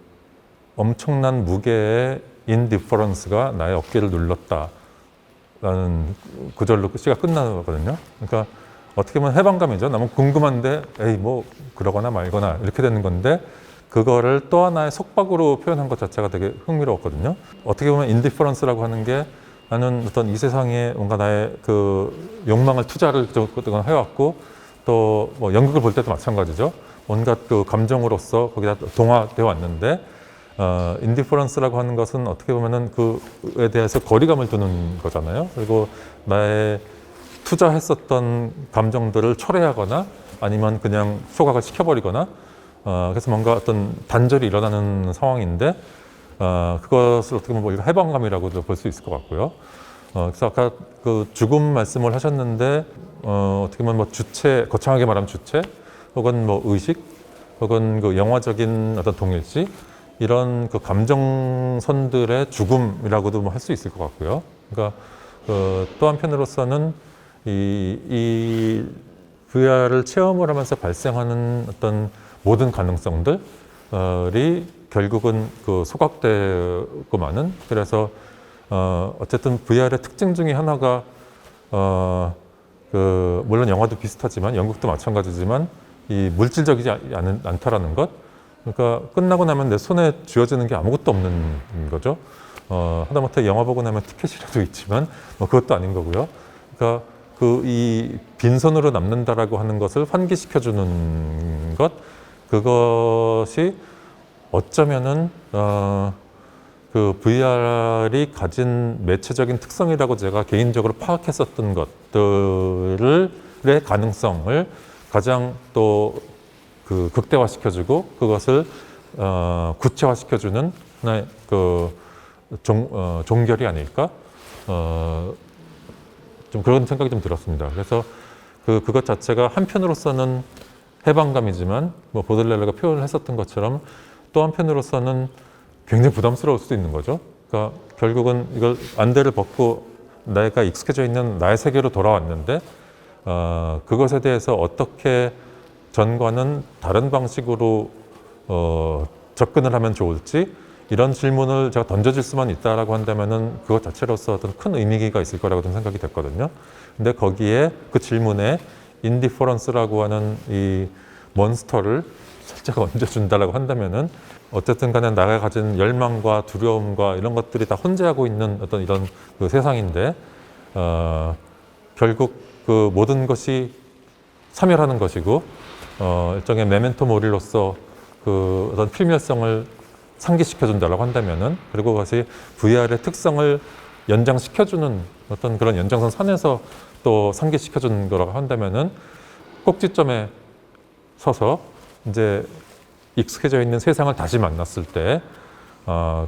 엄청난 무게의 indifference가 나의 어깨를 눌렀다라는 구절로 시가 끝나거든요. 그러니까 어떻게 보면 해방감이죠. 너무 궁금한데 에이 뭐 그러거나 말거나 이렇게 되는 건데 그거를 또 하나의 속박으로 표현한 것 자체가 되게 흥미로웠거든요. 어떻게 보면 indifference라고 하는 게 나는 어떤 이 세상에 뭔가 나의 그 욕망을 투자를 그동안 해왔고 또 뭐 연극을 볼 때도 마찬가지죠. 온갖 그 감정으로서 거기다 동화되어 왔는데 indifference라고 하는 것은 어떻게 보면은 그에 대해서 거리감을 두는 거잖아요. 그리고 나의 투자했었던 감정들을 철회하거나 아니면 그냥 소각을 시켜버리거나 그래서 뭔가 어떤 단절이 일어나는 상황인데 그것을 어떻게 보면 우리가 해방감이라고도 볼 수 있을 것 같고요. 그래서 아까 그 죽음 말씀을 하셨는데 어떻게 보면 뭐 주체, 거창하게 말하면 주체 혹은 뭐 의식 혹은 그 영화적인 어떤 동일시 이런 그 감정선들의 죽음이라고도 뭐 할 수 있을 것 같고요. 그러니까 또 한편으로서는 이 VR을 체험을 하면서 발생하는 어떤 모든 가능성들이 결국은 그 소각되고 마는 그래서 어쨌든 VR의 특징 중에 하나가 물론 영화도 비슷하지만 연극도 마찬가지지만 이 물질적이지 않다라는 것. 그러니까 끝나고 나면 내 손에 쥐어지는 게 아무것도 없는 거죠. 하다못해 영화 보고 나면 티켓이라도 있지만 뭐 그것도 아닌 거고요. 그러니까 이 빈손으로 남는다라고 하는 것을 환기시켜주는 것, 그것이 어쩌면은 그 VR이 가진 매체적인 특성이라고 제가 개인적으로 파악했었던 것들의 가능성을 가장 또 그 극대화시켜주고 그것을 구체화시켜주는 하나의 그 종결이 아닐까 좀 그런 생각이 좀 들었습니다. 그래서 그것 자체가 한편으로서는 해방감이지만 뭐 보들레르가 표현을 했었던 것처럼 또 한편으로서는 굉장히 부담스러울 수도 있는 거죠. 그러니까 결국은 이걸 안대를 벗고 내가 익숙해져 있는 나의 세계로 돌아왔는데 그것에 대해서 어떻게 전과는 다른 방식으로 접근을 하면 좋을지 이런 질문을 제가 던져줄 수만 있다라고 한다면은 그것 자체로서 어떤 큰 의미가 있을 거라고 좀 생각이 됐거든요. 근데 거기에 그 질문에 indifference라고 하는 이 몬스터를 살짝 얹어준다라고 한다면은 어쨌든 간에 나가 가진 열망과 두려움과 이런 것들이 다 혼재하고 있는 어떤 이런 그 세상인데 결국 그 모든 것이 사멸하는 것이고 일종의 메멘토 모리로서 그 어떤 필멸성을 상기시켜준다라고 한다면은 그리고 그것이 VR의 특성을 연장시켜주는 어떤 그런 연장선 산에서 또 상기시켜주는 거라고 한다면은 꼭지점에 서서 이제 익숙해져 있는 세상을 다시 만났을 때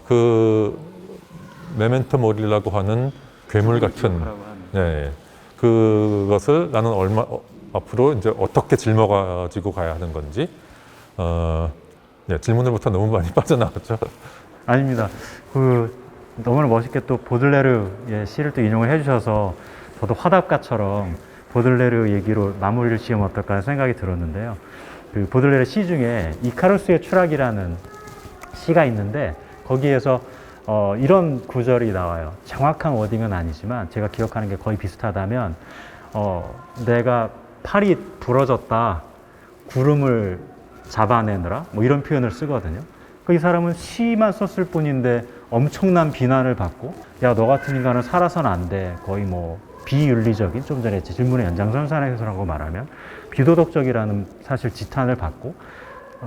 그 메멘토 모리라고 하는 괴물 같은 그것을 나는 앞으로 이제 어떻게 짊어가지고 가야 하는 건지 질문으로부터 너무 많이 빠져나왔죠. 아닙니다. 너무나 멋있게 또 보들레르의 시를 또 인용을 해주셔서 저도 화답가처럼 보들레르 얘기로 마무리를 지으면 어떨까 하는 생각이 들었는데요. 그 보들레르 시 중에 이카루스의 추락이라는 시가 있는데 거기에서 이런 구절이 나와요. 정확한 워딩은 아니지만 제가 기억하는 게 거의 비슷하다면 내가 팔이 부러졌다 구름을 잡아내느라 뭐 이런 표현을 쓰거든요. 이 사람은 시만 썼을 뿐인데 엄청난 비난을 받고 야 너 같은 인간은 살아서는 안 돼. 거의 뭐 비윤리적인 좀 전에 질문의 연장선상에서라고 말하면 비도덕적이라는 사실 지탄을 받고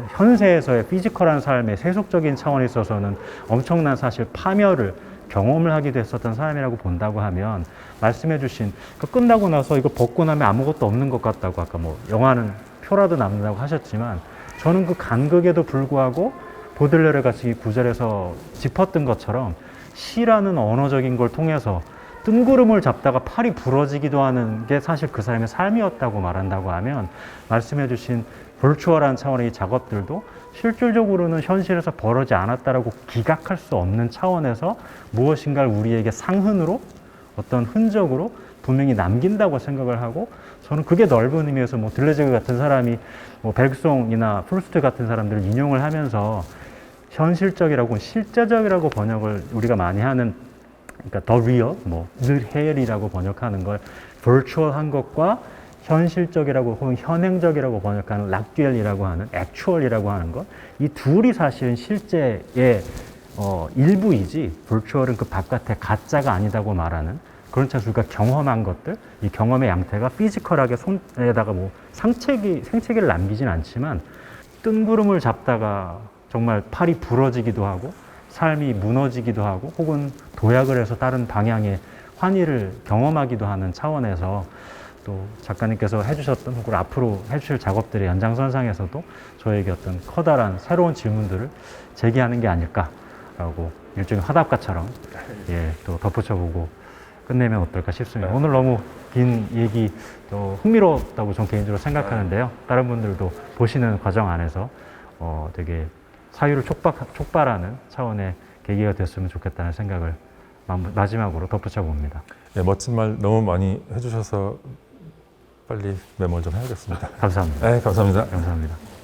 현세에서의 피지컬한 삶의 세속적인 차원에 있어서는 엄청난 사실 파멸을 경험을 하기도 했었던 사람이라고 본다고 하면 말씀해 주신 끝나고 나서 이거 벗고 나면 아무것도 없는 것 같다고 아까 뭐 영화는 표라도 남는다고 하셨지만 저는 그 간극에도 불구하고 보들레르 같이 이 구절에서 짚었던 것처럼 시라는 언어적인 걸 통해서 뜬구름을 잡다가 팔이 부러지기도 하는 게 사실 그 사람의 삶이었다고 말한다고 하면 말씀해 주신 벌추얼한 차원의 이 작업들도 실질적으로는 현실에서 벌어지지 않았다라고 기각할 수 없는 차원에서 무엇인가를 우리에게 상흔으로 어떤 흔적으로 분명히 남긴다고 생각을 하고 저는 그게 넓은 의미에서 뭐 들레즈그 같은 사람이 뭐 벨송이나 프루스트 같은 사람들을 인용을 하면서 현실적이라고 실제적이라고 번역을 우리가 많이 하는 그러니까 더 리얼, 뭐 the real이라고 번역하는 걸 virtual한 것과 현실적이라고 혹은 현행적이라고 번역하는 락듀얼이라고 하는 actual이라고 하는 것, 이 둘이 사실은 실제의 일부이지 virtual은 그 바깥에 가짜가 아니다고 말하는 그런 차에서 우리가 경험한 것들, 이 경험의 양태가 피지컬하게 손에다가 뭐 생채기를 남기진 않지만 뜬구름을 잡다가 정말 팔이 부러지기도 하고 삶이 무너지기도 하고 혹은 도약을 해서 다른 방향의 환희를 경험하기도 하는 차원에서 또 작가님께서 해주셨던 혹은 앞으로 해주실 작업들의 연장선상에서도 저에게 어떤 커다란 새로운 질문들을 제기하는 게 아닐까라고 일종의 화답가처럼 또 덧붙여보고 끝내면 어떨까 싶습니다. 오늘 너무 긴 얘기 또 흥미롭다고 전 개인적으로 생각하는데요. 다른 분들도 보시는 과정 안에서 되게 사유를 촉발하는 차원의 계기가 됐으면 좋겠다는 생각을 마지막으로 덧붙여 봅니다. 네, 멋진 말 너무 많이 해주셔서 빨리 메모를 좀 해야겠습니다. 감사합니다. 네, 감사합니다. 감사합니다.